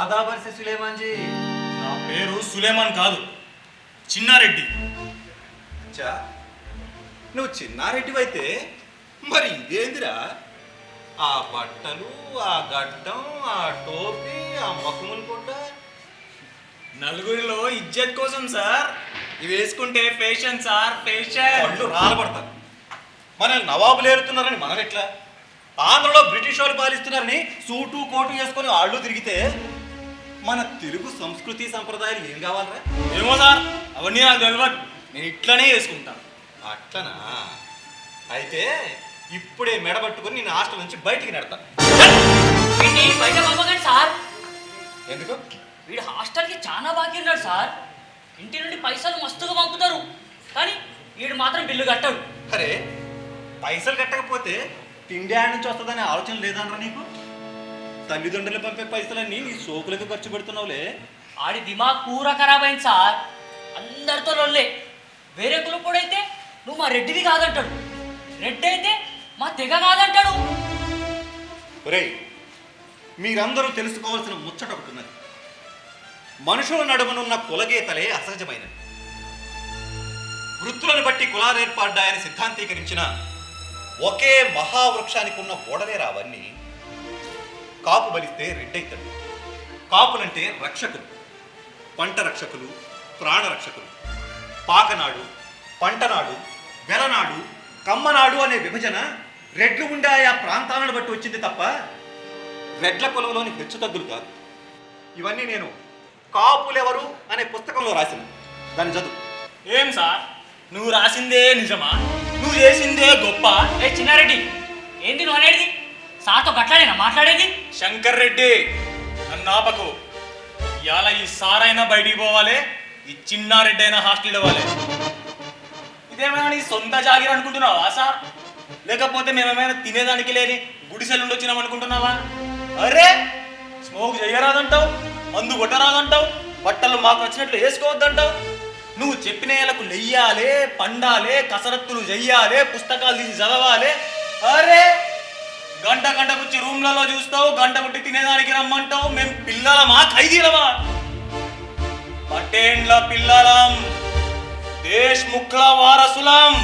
ఆదాబర్ సే సులేమాన్ జీ. నా పేరు సులేమాన్ కాదు, చిన్నారెడ్డి. అచ్చా, నువ్వు చిన్నారెడ్డివైతే మరి ఇదేందిరా? ఆ బట్టలు, ఆ గడ్డం, ఆ టోపీ, ఆ మక్కుములు గుడ్డ. నలుగురిలో ఇజ్జత్ కోసం సార్, ఇవి వేసుకుంటే ఫేషన్ సార్, ఫేషన్. వాళ్ళు రాలబడతారు. మనల్ని నవాబులు ఏరుతున్నారని మనం ఎట్లా? ఆంధ్రలో బ్రిటిష్ వాళ్ళు పాలిస్తున్నారని సూటు కోటు వేసుకొని వాళ్ళు తిరిగితే మన తెలుగు సంస్కృతి సంప్రదాయాలు ఏం కావాలరా? ఏమో సార్, అవన్నీ నాకు తెలియదు. నేను ఇట్లనే వేసుకుంటాను. అట్లనా? అయితే ఇప్పుడే మెడబట్టుకొని నేను హాస్టల్ నుంచి బయటికి నెడతాను. వీడిని బయట పంపకండి సార్. ఎందుకు? వీడు హాస్టల్కి చాలా బాకీ ఉన్నాడు సార్. ఇంటి నుండి పైసలు మస్తుగా పంపుతారు, కానీ వీడు మాత్రం బిల్లు కట్టడు. అరే, పైసలు కట్టకపోతే తిండి ఆడ నుంచి వస్తుందనే ఆలోచన లేదనరా నీకు? తల్లిదండ్రులు పంపే పైసలన్నీ నీ సోకులకు ఖర్చు పెడుతున్నావులే. ఆడి దిమాగ్ పూరా ఖరాబ్ అయింది సార్. అందరితో లొల్లే. వేరే కులపోడైతే నువ్వు మా రెడ్డివి కాదంటాడు, రెడ్డి అయితే మా తెగ కాదంటాడు. ఒరేయ్, మీరందరూ తెలుసుకోవాల్సిన ముచ్చట ఒకటి ఉన్నది. మనుషుల నడుమనున్న కులగీతలే అసహజమైనవి. వృత్తులను బట్టి కులాలు ఏర్పడ్డాయని సిద్ధాంతీకరించిన ఒకే మహావృక్షానికి ఉన్న ఓడలే రావన్నీ. కాపు బలిస్తే రెడ్డైతాడు. కాపులంటే రక్షకులు, పంట రక్షకులు, ప్రాణ రక్షకులు. పాకనాడు, పంటనాడు, వెలనాడు, కమ్మనాడు అనే విభజన రెడ్లు ఉండే ఆ ప్రాంతాలను బట్టి వచ్చింది తప్ప రెడ్ల కులంలోని హెచ్చుతగ్గులు కాదు. ఇవన్నీ నేను కాపులెవరు అనే పుస్తకంలో రాసిన దాన్ని చదువు. ఏం సార్, నువ్వు రాసిందే నిజమా? నువ్వు చేసిందే గొప్ప? ఏ చిన్నారెడ్డి, ఏంది నువ్వు అనేది? సార్తో గట్లాడేనా మాట్లాడేది? శంకర్ రెడ్డి, నన్ను ఆపకు. ఇవాళ ఈ సారైనా బయటికి పోవాలి, ఈ చిన్నారెడ్డి అయినా హాస్టల్ ఇవ్వాలి. ఇదేమైనా నీ సొంత జాగిర అనుకుంటున్నావా సార్? లేకపోతే మేమేమైనా తినేదానికి లేని గుడిసెలు ఉండొచ్చినాం అనుకుంటున్నావా? అరే, స్మోక్ చేయరాదంటావు, మందు కొట్టరాదంటావు, బట్టలు మాకు వచ్చినట్లు వేసుకోవద్దంటావు. నువ్వు చెప్పిన ఏళ్ళకు లెయ్యాలే, పండాలే, కసరత్తులు చెయ్యాలే, పుస్తకాలు తీసి చదవాలి. అరే, గంట గంట కూర్చి రూమ్లలో చూస్తావు, గంట కొట్టి తినేదానికి రమ్మంటావు. మేము పిల్లలమా, ఖైదీలమా? పటేండ్ల పిల్లలం, దేశ్ముఖ్ల వారసులం.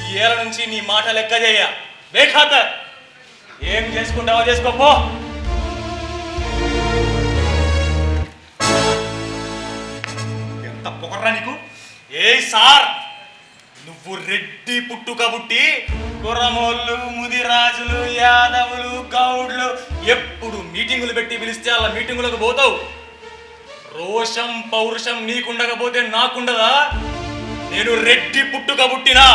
ఈ ఏళ్ళ నుంచి నీ మాట లెక్క చేయ బేఖాతర్. ఏం చేసుకుంటావో చేసుకోపో. ఎంత పొగర్రా నీకు? ఏ సార్, నువ్వు రెడ్డి పుట్టుక పుట్టి కుర్రమోళ్ళు, ముదిరాజులు, యాదవులు, గౌడ్లు ఎప్పుడు మీటింగులు పెట్టి పిలిస్తే అలా మీటింగులకు పోతావు. రోషం పౌరుషం నీకుండకపోతే నాకుండదా? నేను రెడ్డి పుట్టుక పుట్టినా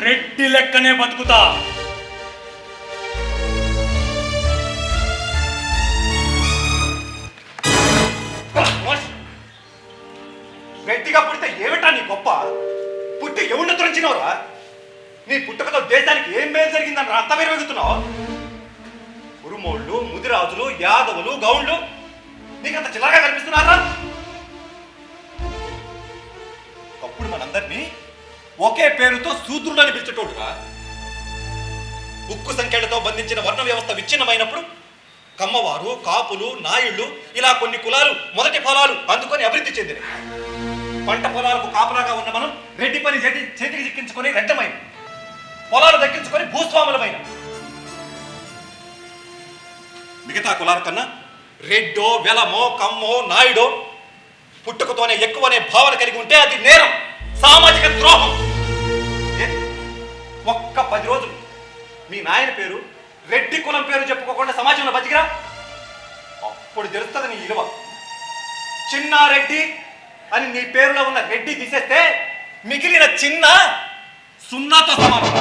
రెడ్డి లెక్కనే బతుకుతా. రెడ్డిగా పుడితే ఏమిటా నీ గొప్ప? పుట్టి ఎవరిని తురించినవరా? నీ పుట్టుకతో దేశానికి ఏం మేలు జరిగిందని అంత పేరు వెగుతున్నావు? ఉరుమోళ్ళు, ముదిరాజులు, యాదవులు, గౌండ్లు నీకంత చిల్లరగా కనిపిస్తున్నారా? అప్పుడు మనందరినీ ఒకే పేరుతో శూద్రుడు అని పిలిచేటోడుగా. ఉక్కు సంఖ్యలతో బంధించిన వర్ణ వ్యవస్థ విచ్ఛిన్నమైనప్పుడు కమ్మవారు, కాపులు, నాయుళ్ళు ఇలా కొన్ని కులాలు మొదటి ఫలాలు అందుకొని అభివృద్ధి చెందినవి. పంట పొలాలకు కాపులాగా ఉన్న మనం రెడ్డి పని చేతికి చిక్కించుకొని రెడ్డమైన, పొలాలు దక్కించుకొని భూస్వాములమైన. మిగతా కులాల కన్నా రెడ్డో, వెలమో, కమ్మో, నాయుడో పుట్టుకతోనే ఎక్కువనే భావన కలిగి ఉంటే అది నేరం, సామాజిక ద్రోహం. ఒక్క 10 రోజులు మీ నాయన పేరు, రెడ్డి కులం పేరు చెప్పుకోకుండా సమాజంలో బతికిరా, అప్పుడు తెలుస్తుంది నీ విలువ. చిన్నారెడ్డి అని నీ పేరులో ఉన్న రెడ్డి తీసేస్తే మిగిలిన చిన్న సున్నాతో సమానం.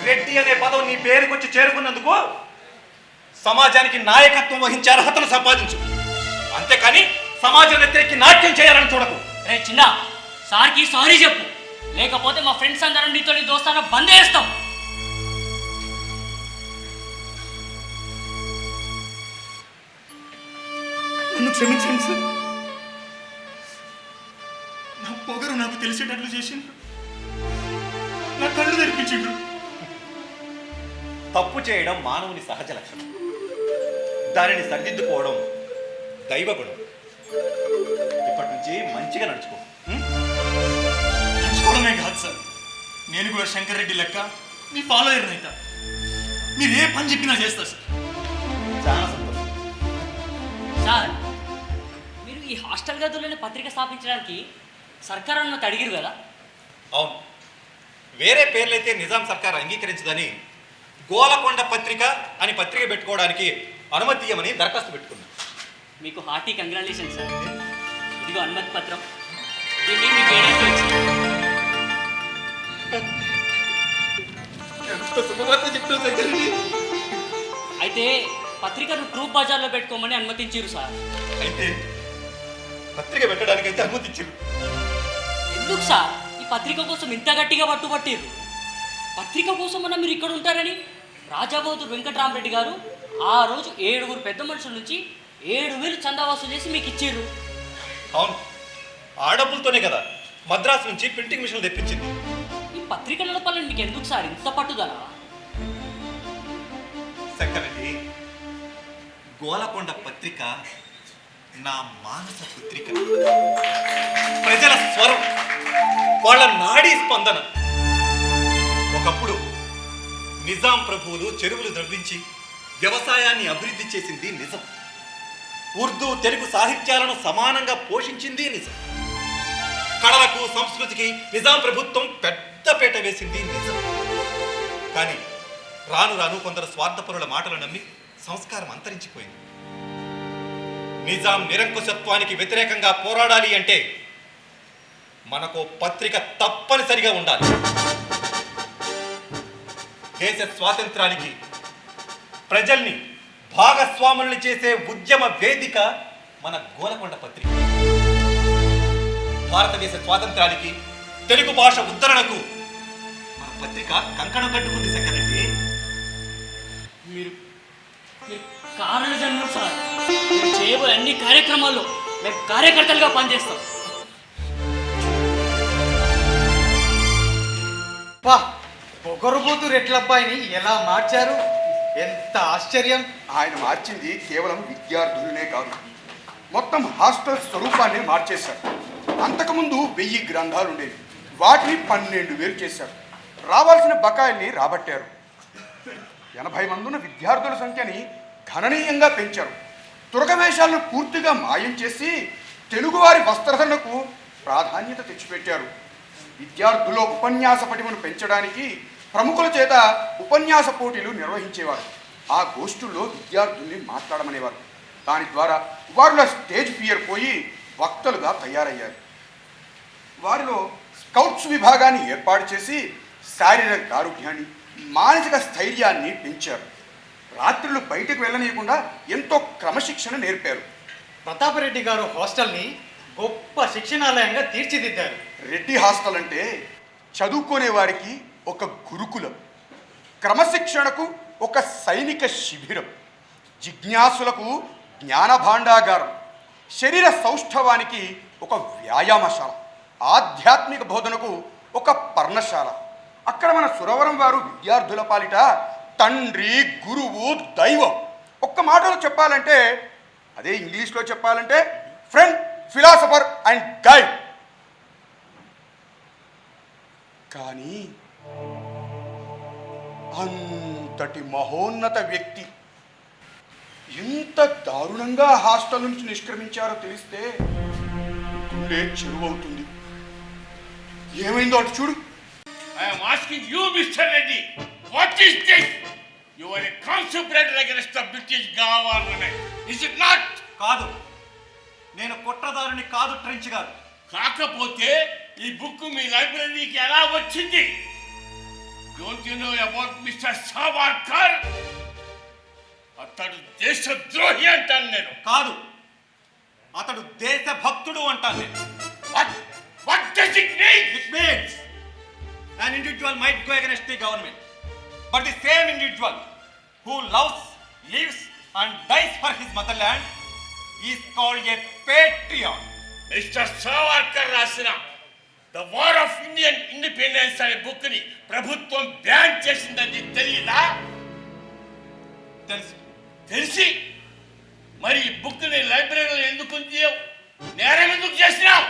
రెడ్డి అనే పదం నీ పేరుకొచ్చి చేరుకున్నందుకు సమాజానికి నాయకత్వం వహించే అర్హతను సంపాదించు. అంతేకాని సమాజం వ్యతిరేకి నాట్యం చేయాలని చూడకు. రే చిన్న, సార్కి సారీ చెప్పు, లేకపోతే మా ఫ్రెండ్స్ అందరం నీతో నీ దోస్తాన బంద్ చేస్తాం. క్షమించండి సార్. నా పొగరు నాకు తెలిసేటట్లు చేసిండ్రు, నా కళ్ళు తెరిపించిండ్రు. తప్పు చేయడం మానవుని సహజ లక్షణం, దానిని సరిదిద్దుకోవడం దైవగుణం. ఇప్పటి నుంచి మంచిగా నడుచుకో. నడుచుకోవడమే కాదు సార్, నేను కూడా శంకర్ రెడ్డి లెక్క మీ ఫాలోయర్ అయితే మీరు ఏ పని చెప్పినా చేస్తా సార్. చాలా సంతోషం. సార్ మీరు ఈ హాస్టల్ గదుల్లోనే పత్రిక స్థాపించడానికి సర్కార్ అన్నట్టు అడిగిరు కదా? అవును, వేరే పేర్లైతే నిజాం సర్కార్ అంగీకరించదని గోలకొండ పత్రిక అని పత్రిక పెట్టుకోవడానికి అనుమతి ఇవ్వమని దరఖాస్తు పెట్టుకున్నాను. మీకు హార్టీ కంగ్రాచులేషన్ సార్. ఇదిగో అనుమతి పత్రం, దీన్ని మీ పేరెంట్కి వచ్చి. అయితే పత్రికను ట్రూప్ బజార్లో పెట్టుకోమని అనుమతించారు సార్. అయితే పత్రిక పెట్టడానికైతే అనుమతి ఇచ్చింది. ఎందుకు సార్ ఈ పత్రిక కోసం ఇంత గట్టిగా పట్టుబట్టిర్రు? పత్రిక కోసం అన్న మీరు ఇక్కడ ఉంటారని రాజాబోతు వెంకటరామరెడ్డి గారు ఆ రోజు 7 పెద్ద మనుషుల నుంచి 7,000 చందా వసూలు చేసి మీకు ఇచ్చిర్రు. అవును, ఆ డబ్బులతోనే కదా మద్రాసు నుంచి ప్రింటింగ్ మిషన్ తెప్పించింది. ఈ పత్రిక నడపాలని మీకు ఎందుకు సార్ ఇంత పట్టుదల? శంకరెడ్డి, గోలకొండ పత్రిక నా మానస పత్రిక, ప్రజల స్వరం, వాళ్ళ నాడీ స్పందన. ఒకప్పుడు నిజాం ప్రభువులు చెరువులు ద్రవ్వించి వ్యవసాయాన్ని అభివృద్ధి చేసింది నిజం. ఉర్దూ తెలుగు సాహిత్యాలను సమానంగా పోషించింది నిజం. కళలకు సంస్కృతికి నిజాం ప్రభుత్వం పెద్దపీట వేసింది నిజం. కానీ రాను రాను కొందరు స్వార్థపరుల మాటలు నమ్మి సంస్కారం అంతరించిపోయింది. నిజాం నిరంకుశత్వానికి వ్యతిరేకంగా పోరాడాలి అంటే మనకు పత్రిక తప్పనిసరిగా ఉండాలి. దేశ స్వాతంత్రానికి ప్రజల్ని భాగస్వాముల్ని చేసే ఉద్యమ వేదిక మన గోలకొండ పత్రిక. భారతదేశ స్వాతంత్రానికి, తెలుగు భాష ఉద్ధరణకు మన పత్రిక కంకణం కట్టుకుంది. శంకరెడ్డి, మీరు కారణ జన్మం సార్. మీరు చేయబోయే అన్ని కార్యక్రమాల్లో మేము కార్యకర్తలుగా పనిచేస్తాం. వా, పొగరుబోతు రెడ్లబ్బాయిని ఎలా మార్చారు! ఎంత ఆశ్చర్యం! ఆయన మార్చింది కేవలం విద్యార్థులనే కాదు, మొత్తం హాస్టల్ స్వరూపాన్ని మార్చేశారు. అంతకుముందు 1000 గ్రంథాలు ఉండేవి, వాటిని 12,000 చేశారు. రావాల్సిన బకాయిల్ని రాబట్టారు. 80 మంది ఉన్న విద్యార్థుల సంఖ్యని గణనీయంగా పెంచారు. తురకవేషాలను పూర్తిగా మాయం చేసి తెలుగువారి వస్త్రధరణకు ప్రాధాన్యత తెచ్చిపెట్టారు. విద్యార్థుల్లో ఉపన్యాస పటిమను పెంచడానికి ప్రముఖుల చేత ఉపన్యాస పోటీలు నిర్వహించేవారు. ఆ గోష్ఠుల్లో విద్యార్థుల్ని మాట్లాడమనేవారు. దాని ద్వారా వారిలో స్టేజ్ ఫియర్ పోయి వక్తలుగా తయారయ్యారు. వారిలో స్కౌట్స్ విభాగాన్ని ఏర్పాటు చేసి శారీరక ఆరోగ్యాన్ని, మానసిక స్థైర్యాన్ని పెంచారు. రాత్రులు బయటకు వెళ్ళనీయకుండా ఎంతో క్రమశిక్షణ నేర్పారు. ప్రతాపరెడ్డి గారు హాస్టల్ని గొప్ప శిక్షణాలయంగా తీర్చిదిద్దారు. రెడ్డి హాస్టల్ అంటే చదువుకునే వారికి ఒక గురుకులం, క్రమశిక్షణకు ఒక సైనిక శిబిరం, జిజ్ఞాసులకు జ్ఞాన భాండాగారం, శరీర సౌష్ఠవానికి ఒక వ్యాయామశాల, ఆధ్యాత్మిక బోధనకు ఒక పర్ణశాల. అక్కడ మన సురవరం వారు విద్యార్థుల పాలిట తండ్రి, గురువు, దైవం. ఒక్క మాటలో చెప్పాలంటే, అదే ఇంగ్లీష్లో చెప్పాలంటే ఫ్రెండ్, ఫిలాసఫర్ అండ్ గైడ్. కానీ అంతటి మహోన్నత వ్యక్తి ఎంత దారుణంగా హాస్టల్ నుంచి నిష్క్రమించారో తెలిస్తే గుండె చెరువవుతుంది. ఏమైందో అటు చూడు. I am asking you, Mr. Reddy, what is this? You are a conspirator against the British government. Is it not? కాదు, నేను కుట్రదారుని కాదు, ట్రెంచ్ గారు. కాకపోతే ఈ బుక్ మీ లైబ్రరీకి ఎలా వచ్చింది? Don't you know about Mr. Savarkar? అతడు దేశద్రోహి అంటాను నేను. కాదు, అతడు దేశభక్తుడు అంటాను నేను. What does it mean? It means an individual might go against the government, but the same individual who loves, lives and dies for his motherland is called a patriot. Mister Savarkar రాసిన the war of Indian independence అనే book ని ప్రభుత్వం ban చేసిందని తెలియదా? తెలుసు. తెలిసి మరి ఈ బుక్ ని లైబ్రరీలో ఎందుకు ఉంచావు? నేరం ఎందుకు చేసినావు?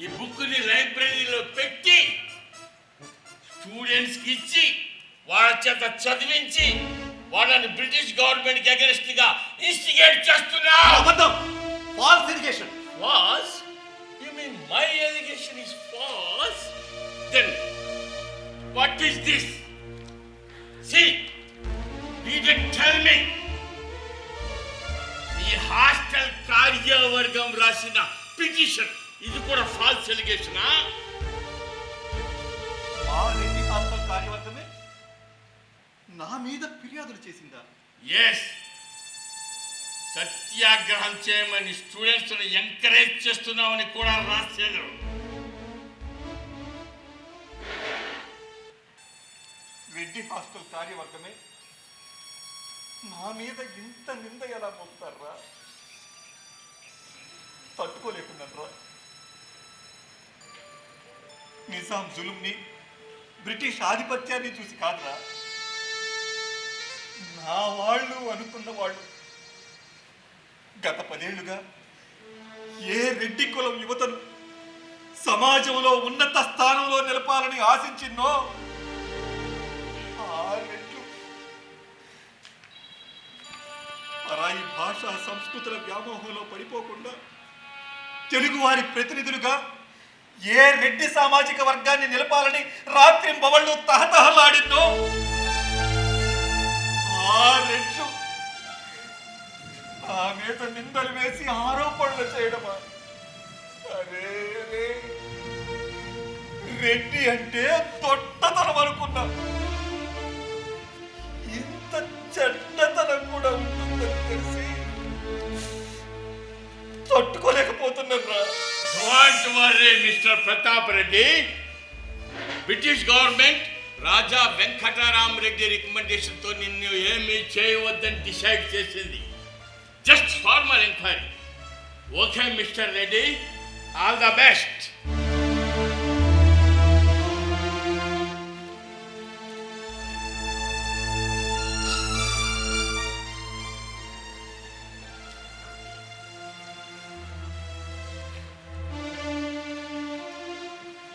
ఈ బుక్ ని లైబ్రరీలో పెట్టి స్టూడెంట్స్ కి ఇచ్చి వాళ్ళ చేత చదివించి వాళ్ళని బ్రిటిష్ గవర్నమెంట్ కి అగెన్స్ట్ గా ఇన్స్టిగేట్ చేస్తున్నావు. అబద్ధం. False allegation. False? You mean my allegation is false? Then what is this? See, he didn't tell me. ఈ హాస్టల్ కార్యవర్గం రాసిన పిటిషన్ ఇది కూడా ఫాల్స్ ఎలిగేషనా? మా రెడ్డి హాస్టల్ కార్యవర్గమే నా మీద ఫిర్యాదులు చేసిందా? ఎస్, సత్యాగ్రహం చేయమని స్టూడెంట్స్ ఎంకరేజ్ చేస్తున్నామని కూడా రాశారు. రెడ్డి హాస్టల్ కార్యవర్గమే నా మీద ఇంత నింద ఎలా మోపుతారా? తట్టుకోలేకున్నారా? నిజాం జులుంని, బ్రిటిష్ ఆధిపత్యాన్ని చూసి కాదురా, నా వాళ్ళు అనుకున్న వాళ్ళు గత 10 ఏళ్లుగా ఏ రెడ్డి కులం యువతను సమాజంలో ఉన్నత స్థానంలో నిలపాలని ఆశించిన్నో ఆ రెడ్లు పరాయి భాషా సంస్కృతుల వ్యామోహంలో పడిపోకుండా తెలుగువారి ప్రతినిధులుగా ఏ రెడ్డి సామాజిక వర్గాన్ని నిలపాలని రాత్రింబవళ్ళు తహతహలాడిందో ఆ రెడ్లు ఆ మీద నిందలు వేసి ఆరోపణలు చేయడమా? అరే రే, రెడ్డి అంటే తొట్టతనం అనుకున్నా, ఇంత చెడ్డతనం కూడా ఉంటుందని తెలిసి తట్టుకోలేకపోతున్నారా? Don't worry, Mr. Pratap Reddy. British government Raja Venkatarama Reddy recommendation తో నిన్ను ఏమీ చేయవద్దని డిసైడ్ చేసింది. Just formal enquiry. Okay mister Reddy, all the best.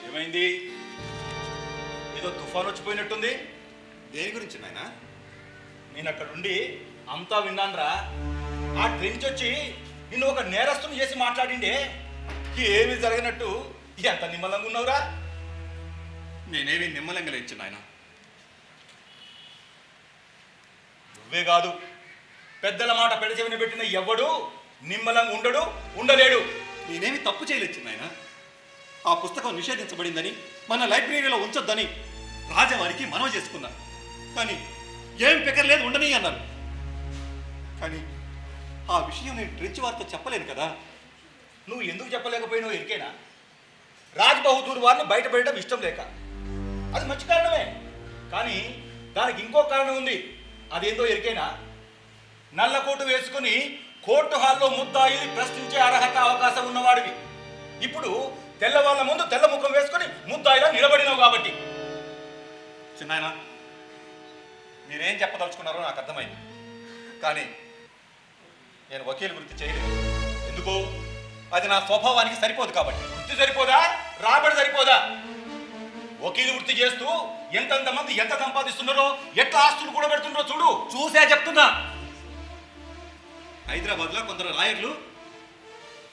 ఏమైంది? ఏదో తుఫాన్ వచ్చిపోయినట్టుంది. దేని గురించి నాయనా? నేను అక్కడ ఉండి అంతా విన్నానురా. ఆ ట్రెంచ్ వచ్చి నిన్ను ఒక నేరస్తుని చేసి మాట్లాడిండే. ఏమీ జరగనట్టు ఎంత నిమ్మలంగా ఉన్నావురా? నేనేమి నిమ్మలంగా లేచి నాయనా. నువ్వే కాదు, పెద్దల మాట పెడచెవిన పెట్టిన ఎవడు నిమ్మలంగా ఉండడు, ఉండలేడు. నేనేమి తప్పు చేయలేదు నాయనా. ఆ పుస్తకం నిషేధించబడిందని, మన లైబ్రరీలో ఉంచొద్దని రాజావారికి మనవి చేసుకున్నా. కానీ ఏం పెకర్లేదు, ఉండని అన్నారు. కానీ ఆ విషయం నేను ట్రెంచ్ వారితో చెప్పలేను కదా. నువ్వు ఎందుకు చెప్పలేకపోయినావు ఎరికేనా? రాజ్ బహదూర్ వారిని బయట పెట్టడం ఇష్టం లేక. అది మంచి కారణమే, కానీ దానికి ఇంకో కారణం ఉంది. అదేందో ఎరికేనా? నల్లకోటు వేసుకుని కోర్టు హాల్లో ముద్దాయిని ప్రశ్నించే అర్హత అవకాశం ఉన్నవాడివి. ఇప్పుడు తెల్లవాళ్ళ ముందు తెల్ల ముఖం వేసుకుని ముద్దాయిలా నిలబడినావు కాబట్టి. చిన్నాయన, మీరేం చెప్పదలుచుకున్నారో నాకు అర్థమైంది. కానీ నేను వకీలు వృత్తి చేయలేదు. ఎందుకు? అది నా స్వభావానికి సరిపోదు కాబట్టి. వృత్తి సరిపోదా? రాబడి సరిపోదా? వకీలు వృత్తి చేస్తూ ఎంతమంది ఎంత సంపాదిస్తున్నారో, ఎట్లా ఆస్తులు కూడా పెడుతున్నారో చూడు. చూసే చెప్తున్నా. హైదరాబాద్లో కొందరు లాయర్లు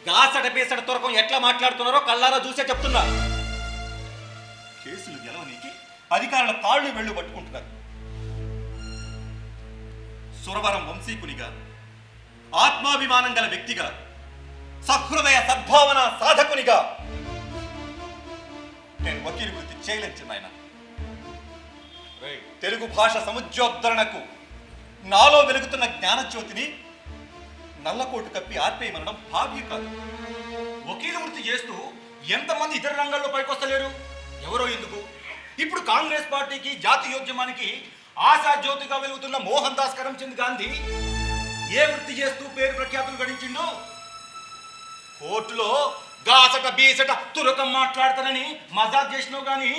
గాసడ పీసడ తొరకం ఎట్లా మాట్లాడుతున్నారో కళ్ళారా చూసే చెప్తున్నా. కేసులు గెలవనీకి అధికారుల కాళ్ళు వెళ్ళు పట్టుకుంటున్నారు. సురవరం వంశీకునిగా, ఆత్మాభిమానం గల వ్యక్తిగా, సహృదయ సద్భావన సాధకునిగా నేను వకీలు వృత్తి చేయలేదు నాయన. తెలుగు భాష సముజ్జోద్ధరణకు నాలో వెలుగుతున్న జ్ఞానజ్యోతిని నల్లకోటు కప్పి ఆర్పేయమనడం భావ్యం కాదు. వకీలు వృత్తి చేస్తూ ఎంతమంది ఇతర రంగాల్లో పైకొస్తలేరు? ఎవరో ఎందుకు? ఇప్పుడు కాంగ్రెస్ పార్టీకి, జాతీయోద్యమానికి ఆశాజ్యోతిగా వెలుగుతున్న మోహన్ దాస్ కరమ్చంద్ గాంధీ ఏ వృత్తి చేస్తూ పేరు ప్రఖ్యాతులు గడించిండు? కోర్టులో గాసట బీసట తురకం మాట్లాడతానని మజాక్ చేసినావు కానీ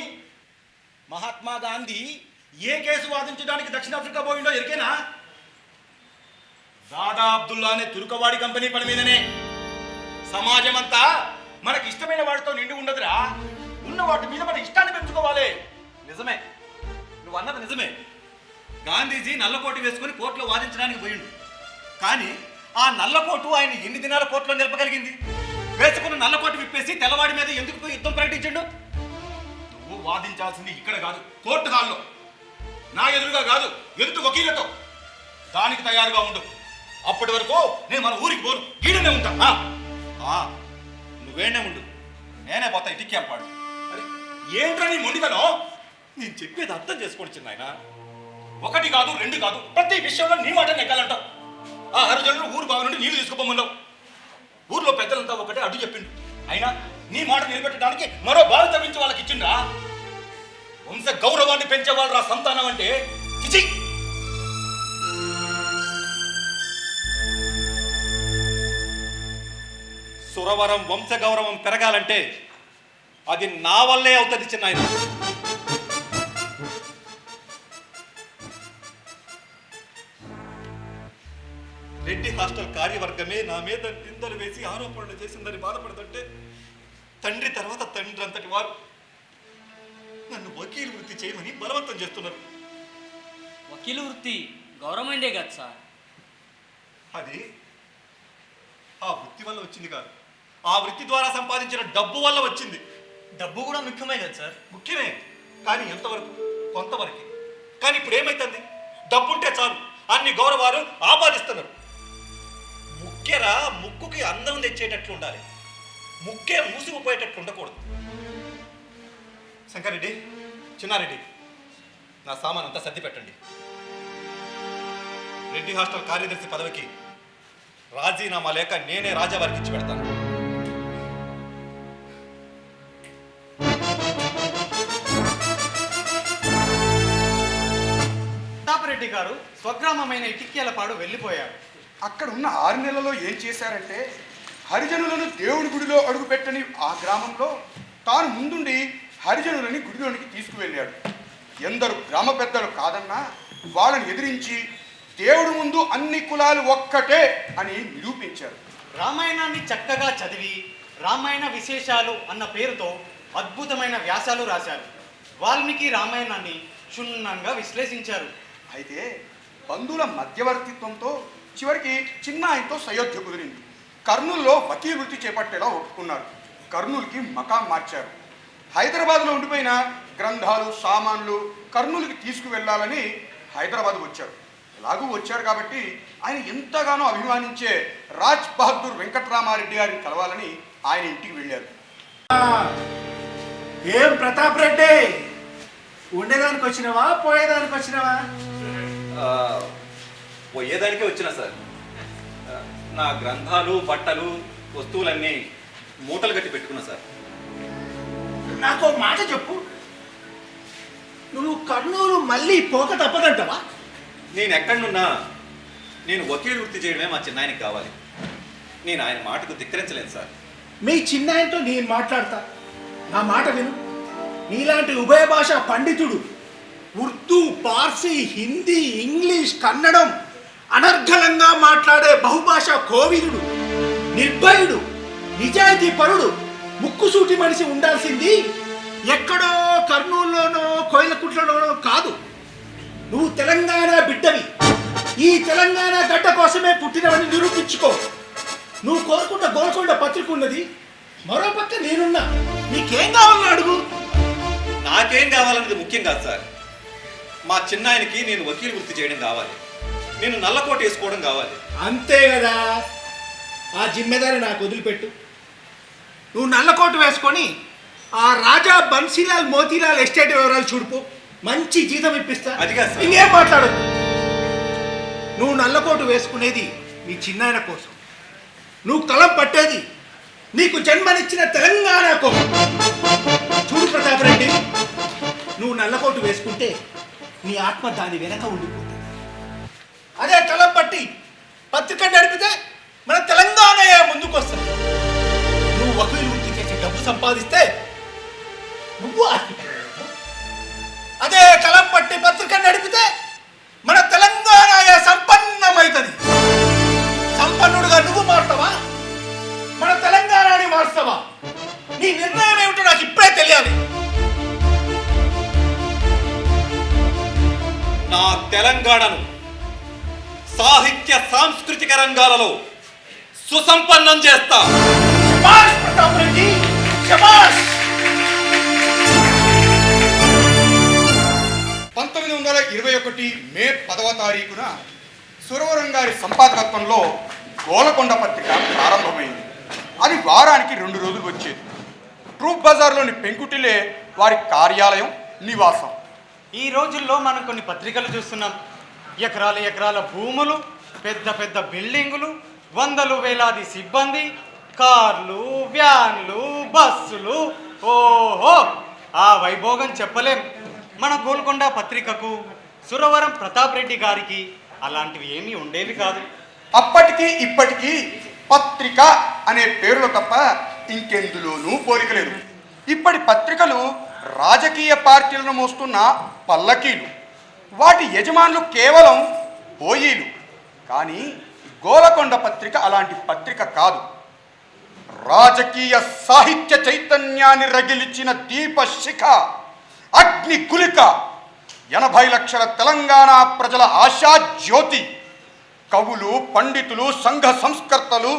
మహాత్మా గాంధీ ఏ కేసు వాదించడానికి దక్షిణాఫ్రికా పోయిండో ఎరికేనా? దాదా అబ్దుల్లా అనే తురుకవాడి కంపెనీ పని మీదనే. సమాజం అంతా మనకి ఇష్టమైన వాడితో నిండి ఉండదురా, ఉన్న వాటి మీద మన ఇష్టాన్ని పెంచుకోవాలి. నిజమే, నువ్వు అన్నది నిజమే. గాంధీజీ నల్లకోటు వేసుకుని కోర్టులో వాదించడానికి పోయిండు. కానీ ఆ నల్లకోటు ఆయన ఎన్ని దినాల కోర్టులో నిలపగలిగింది? వేసుకున్న నల్లకోటు విప్పేసి తెల్లవాడి మీద ఎందుకు పోయి యుద్ధం ప్రకటించండు? నువ్వు వాదించాల్సింది ఇక్కడ కాదు, కోర్టు హాల్లో. నా ఎదురుగా కాదు, ఎదుటి వకీలతో. దానికి తయారుగా ఉండు. అప్పటి వరకు నేను మన ఊరికి పోను, గీడనే ఉంటా. నువ్వేనే ఉండు, నేనే పోతా ఇటికి అల్పాడు. ఏంట్రా నీ మొండితనం? నేను చెప్పేది అర్థం చేసుకోండి చిన్నాయన. ఒకటి కాదు, రెండు కాదు, ప్రతి విషయంలో నీ మాట నెగ్గాలంటావు. ఆ హరిజనులు ఊరు బావి నుండి నీళ్లు తీసుకుపోమన్నావు. ఊర్లో పెద్దలంతా ఒకటే అడ్డు చెప్పిండు. అయినా నీ మాట నిలబెట్టడానికి మరో బావి తవ్వించి వాళ్ళకి ఇచ్చిండ్రా. వంశ గౌరవాన్ని పెంచేవాళ్ళు రా సంతానం అంటే. చిచి! సురవరం వంశ గౌరవం పెరగాలంటే అది నా వల్లే అవుతుంది చిన్నాయన. రెడ్డి హాస్టల్ కార్యవర్గమే నా మీద నిందలు వేసి ఆరోపణలు చేసిందని బాధపడుతుంటే తండ్రి తర్వాత తండ్రి అంతటి వారు నన్ను వకీలు వృత్తి చేయమని బలవంతం చేస్తున్నారు. వకీలు వృత్తి గౌరవమైందే కదా సార్. అది ఆ వృత్తి వల్ల వచ్చింది కాదు, ఆ వృత్తి ద్వారా సంపాదించిన డబ్బు వల్ల వచ్చింది. డబ్బు కూడా ముఖ్యమే కదా సార్? ముఖ్యమే, కానీ ఎంతవరకు? కొంతవరకు. కానీ ఇప్పుడు ఏమైతుంది? డబ్బుంటే చాలు అన్ని గౌరవాలు ఆపాదిస్తున్నారు. ముఖ్యరా ముక్కుకి అందం తెచ్చేటట్లు ఉండాలి, ముక్కే మూసుకుపోయేటట్లు ఉండకూడదు. శంకరెడ్డి, చిన్నారెడ్డి, నా సామాన్ అంతా సర్ది పెట్టండి. రెడ్డి హాస్టల్ కార్యదర్శి పదవికి రాజీనామా లేక నేనే రాజావారికి ఇచ్చి పెడతాను. ప్రతాపరెడ్డి గారు స్వగ్రామమైన ఇటిక్యాలపాడు వెళ్ళిపోయారు. అక్కడ ఉన్న 6 నెలల్లో ఏం చేశారంటే, హరిజనులను దేవుడి గుడిలో అడుగుపెట్టని ఆ గ్రామంలో తాను ముందుండి హరిజనులని గుడిలోనికి తీసుకువెళ్ళాడు. ఎందరు గ్రామ పెద్దలు కాదన్నా వాళ్ళని ఎదిరించి దేవుడి ముందు అన్ని కులాలు ఒక్కటే అని నిరూపించారు. రామాయణాన్ని చక్కగా చదివి రామాయణ విశేషాలు అన్న పేరుతో అద్భుతమైన వ్యాసాలు రాశారు. వాల్మీకి రామాయణాన్ని క్షుణ్ణంగా విశ్లేషించారు. అయితే బంధువుల మధ్యవర్తిత్వంతో చివరికి చిన్నాయనతో సయోధ్య కుదిరింది. కర్నూలులో వకీల్ వృత్తి చేపట్టేలా ఒప్పుకున్నారు. కర్నూలుకి మకాం మార్చారు. హైదరాబాద్లో ఉండిపోయిన గ్రంథాలు సామాన్లు కర్నూలుకి తీసుకువెళ్ళాలని హైదరాబాద్ వచ్చారు. ఎలాగూ వచ్చారు కాబట్టి ఆయన ఎంతగానో అభిమానించే రాజ్ బహదూర్ వెంకట్రామారెడ్డి గారిని కలవాలని ఆయన ఇంటికి వెళ్ళారు. ఏం ప్రతాప్ రెడ్డి, ఉండేదానికి వచ్చినావా పోయేదానికి వచ్చినావా? పోయేదానికే వచ్చినా సార్. నా గ్రంథాలు బట్టలు వస్తువులన్నీ మూటలు కట్టి పెట్టుకున్నా సార్. నాకు మాట చెప్పు, నువ్వు కర్నూలు మళ్ళీ పోక తప్పదంటావా? నేను ఎక్కడున్నా నేను వకీలు వృత్తి చేయడమే మా చిన్నాయనకి కావాలి. నేను ఆయన మాటకు ధిక్కరించలేను సార్. మీ చిన్నాయనతో నేను మాట్లాడతా, నా మాట విను. నీలాంటి ఉభయ భాష పండితుడు ఉర్దూ, పార్సీ, హిందీ, ఇంగ్లీష్, కన్నడం అనర్గళంగా మాట్లాడే బహుభాష కోవిదుడు, నిర్భయుడు, నిజాయితీ పరుడు, ముక్కుసూటి మనిషి ఉండాల్సింది ఎక్కడో కర్నూలులోనో కోయిలకుట్లలోనో కాదు. నువ్వు తెలంగాణ బిడ్డవి. ఈ తెలంగాణ గడ్డ కోసమే పుట్టినవని నిరూపించుకో. నువ్వు కోరుకున్న గోల్కొండ పత్రిక ఉన్నది, మరో పక్క నేనున్నా. నీకేం కావాలని అడుగు. నాకేం కావాలన్నది ముఖ్యం కాదు సార్. మా చిన్నాయనకి నేను వకీలు వృత్తి చేయడం కావాలి, నేను నల్లకోట వేసుకోవడం కావాలి. అంతే కదా, ఆ జిమ్మెదారి నాకు వదిలిపెట్టు. నువ్వు నల్లకోటు వేసుకొని ఆ రాజా బన్సీలాల్ మోతీలాల్ ఎస్టేట్ వివరాలు చూడుపో, మంచి జీతం ఇప్పిస్తా. ఇంకేం మాట్లాడు. నువ్వు నల్లకోటు వేసుకునేది నీ చిన్నాయన కోసం, నువ్వు కలం పట్టేది నీకు జన్మనిచ్చిన తెలంగాణ కోసం. చూడు ప్రతాప్ రెడ్డి, నువ్వు నల్లకోటు వేసుకుంటే నీ ఆత్మ దాని వెనక ఉండిపోతుంది. అదే కలం పట్టి పత్రిక నడిపితే మన తెలంగాణ ముందుకు వస్తుంది. నువ్వు వకీలు వృత్తి చేసి డబ్బు సంపాదిస్తే నువ్వు ఆస్తిపరుడు. అదే కలం పట్టి పత్రిక నడిపితే మన తెలంగాణ సంపన్నమవుతుంది. సంపన్నుడుగా నువ్వు మారుతావా, మన తెలంగాణని మారుస్తావా? నీ నిర్ణయం ఏమిటో నాకు ఇప్పుడే తెలియాలి. నా తెలంగాణను సాహిత్య సాంస్కృతిక రంగాలలో సుసంపన్నం చేస్తా. శభాష్ ప్రతాప్ రెడ్డి, శభాష్. 1921 మే 10వ తారీఖున సురవరం గారి సంపాదకత్వంలో గోలకొండ పత్రిక ప్రారంభమైంది. అది వారానికి 2 రోజులు వచ్చేది. ట్రూప్ బజార్లోని పెంకుటిలే వారి కార్యాలయం, నివాసం. ఈ రోజుల్లో మనం కొన్ని పత్రికలు చూస్తున్నాం. ఎకరాల ఎకరాల భూములు, పెద్ద పెద్ద బిల్డింగులు, వందలు వేలాది సిబ్బంది, కార్లు, వ్యాన్లు, బస్సులు. ఓహో, ఆ వైభోగం చెప్పలేం. మన గోల్కొండ పత్రికకు, సురవరం ప్రతాప్ రెడ్డి గారికి అలాంటివి ఏమీ ఉండేవి కాదు. అప్పటికి ఇప్పటికీ పత్రిక అనే పేరులో తప్ప ఇంకెందులోనూ పోలికలేదు. ఇప్పటి పత్రికలు రాజకీయ పార్టీలను మోస్తున్న పల్లకీలు, వాటి యజమానులు కేవలం బోయీలు. కానీ గోలకొండ పత్రిక అలాంటి పత్రిక కాదు. రాజకీయ సాహిత్య చైతన్యాన్ని రగిలించిన దీపశిఖ, అగ్ని గులిక, 80 లక్షల తెలంగాణ ప్రజల ఆశా జ్యోతి. కవులు, పండితులు, సంఘ సంస్కర్తలు,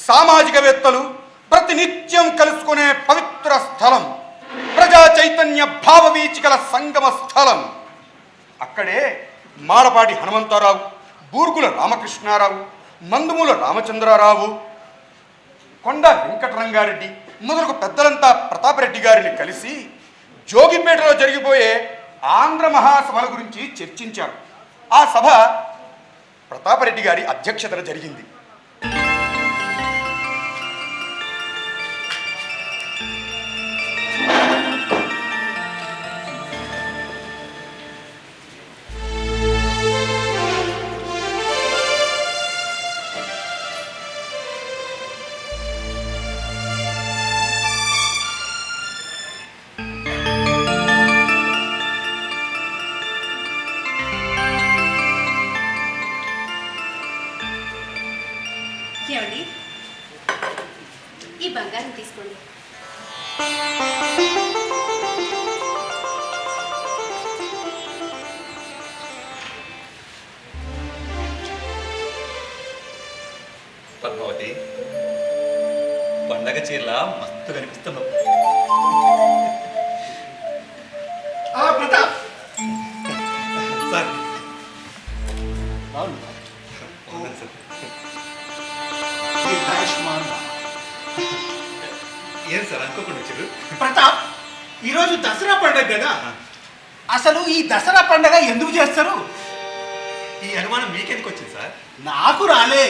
సామాజికవేత్తలు ప్రతినిత్యం కలుసుకునే పవిత్ర స్థలం, ప్రజా చైతన్య భావవీచికల సంగమ స్థలం. అక్కడే మాడపాటి హనుమంతరావు, బూర్గుల రామకృష్ణారావు, మందుమూల రామచంద్రారావు, కొండ వెంకటరంగారెడ్డి మొదలగు పెద్దలంతా ప్రతాపరెడ్డి గారిని కలిసి జోగిపేటలో జరిగిపోయే ఆంధ్ర మహాసభల గురించి చర్చించారు. ఆ సభ ప్రతాపరెడ్డి గారి అధ్యక్షతన జరిగింది. ఏమండి, ఈ బంగారం తీసుకోండి. పద్మావతి, పండగ చీరలా మస్తు కనిపిస్తున్నావు. ప్రతాప్ సార్ ఏం సార్ అనుకోకుండా వచ్చారు? ప్రతాప్, ఈరోజు దసరా పండుగ కదా. అసలు ఈ దసరా పండుగ ఎందుకు చేస్తారు? ఈ అనుమానం మీకెందుకు వచ్చింది సార్? నాకు రాలే,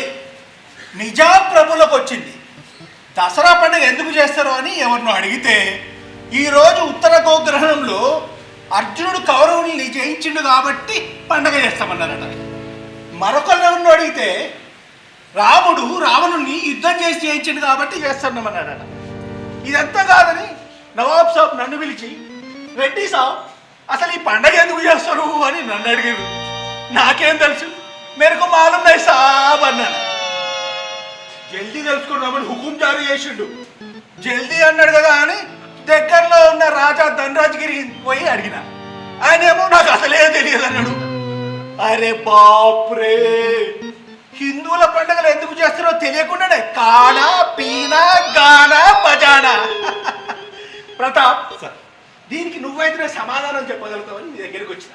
నిజాం ప్రభులకు వచ్చింది. దసరా పండుగ ఎందుకు చేస్తారు అని ఎవరినో అడిగితే, ఈరోజు ఉత్తర గోగ్రహణంలో అర్జునుడు కౌరవుల్ని జయించిండు కాబట్టి పండగ చేస్తామన్నారట. మరొకరిని అడిగితే రాముడు రావణుణ్ణి యుద్ధం చేసి జయించిండు కాబట్టి చేస్తున్నామన్నాడట. ఇదంతా కాదని నవాబ్ సాబ్ నన్ను పిలిచి, రెడ్డి సాబ్ అసలు ఈ పండగ ఎందుకు చేస్తారు అని నన్ను అడిగారు. నాకేం తెలుసు, మేరకు మాలూం నై సాబ్ అన్నాను. జల్దీ తెలుసుకున్నామని హుకుం జారీ చేసిండు. జల్దీ అన్నాడు కదా అని దగ్గరలో ఉన్న రాజా ధనరాజ్గిరి పోయి అడిగిన. ఆయనేమో నాకు అసలే తెలియదు అన్నాడు. అరే బాప్రే, హిందువుల పండుగలు ఎందుకు చేస్తారో తెలియకుండానే కానా పీనా గానా బజానా. ప్రతాప్, దీనికి నువ్వైతే సమాధానం చెప్పగలుగుతావని నీ దగ్గరికి వచ్చిన.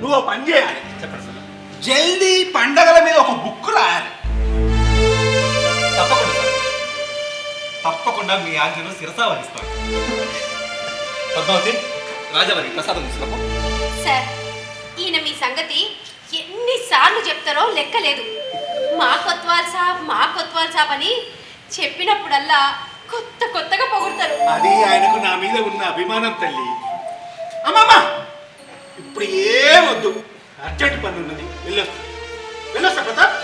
నువ్వు పని చేయాలి. చెప్పండి సార్. జల్దీ పండగల మీద ఒక బుక్ రాయాలి. తప్పకుండా సార్, తప్పకుండా మీ ఆజ్ఞను శిరసా వహిస్తాను. పద్మావతి, రాజావారి ప్రసాదం తీసుకురాము. సార్, ఈయన మీ సంగతి ఎన్నిసార్లు చెప్తారో లెక్కలేదు. మా కొత్వాల్ సాబ్ అని చెప్పినప్పుడల్లా కొత్త కొత్తగా పొగుడతారు. అది ఆయనకు నా మీద ఉన్న అభిమానం తల్లి. అమ్మమ్మ, ఇప్పుడు ఏమొద్దు, అర్జెంట్ పని ఉన్నది, వెళ్ళొస్తా. ప్రతాప్.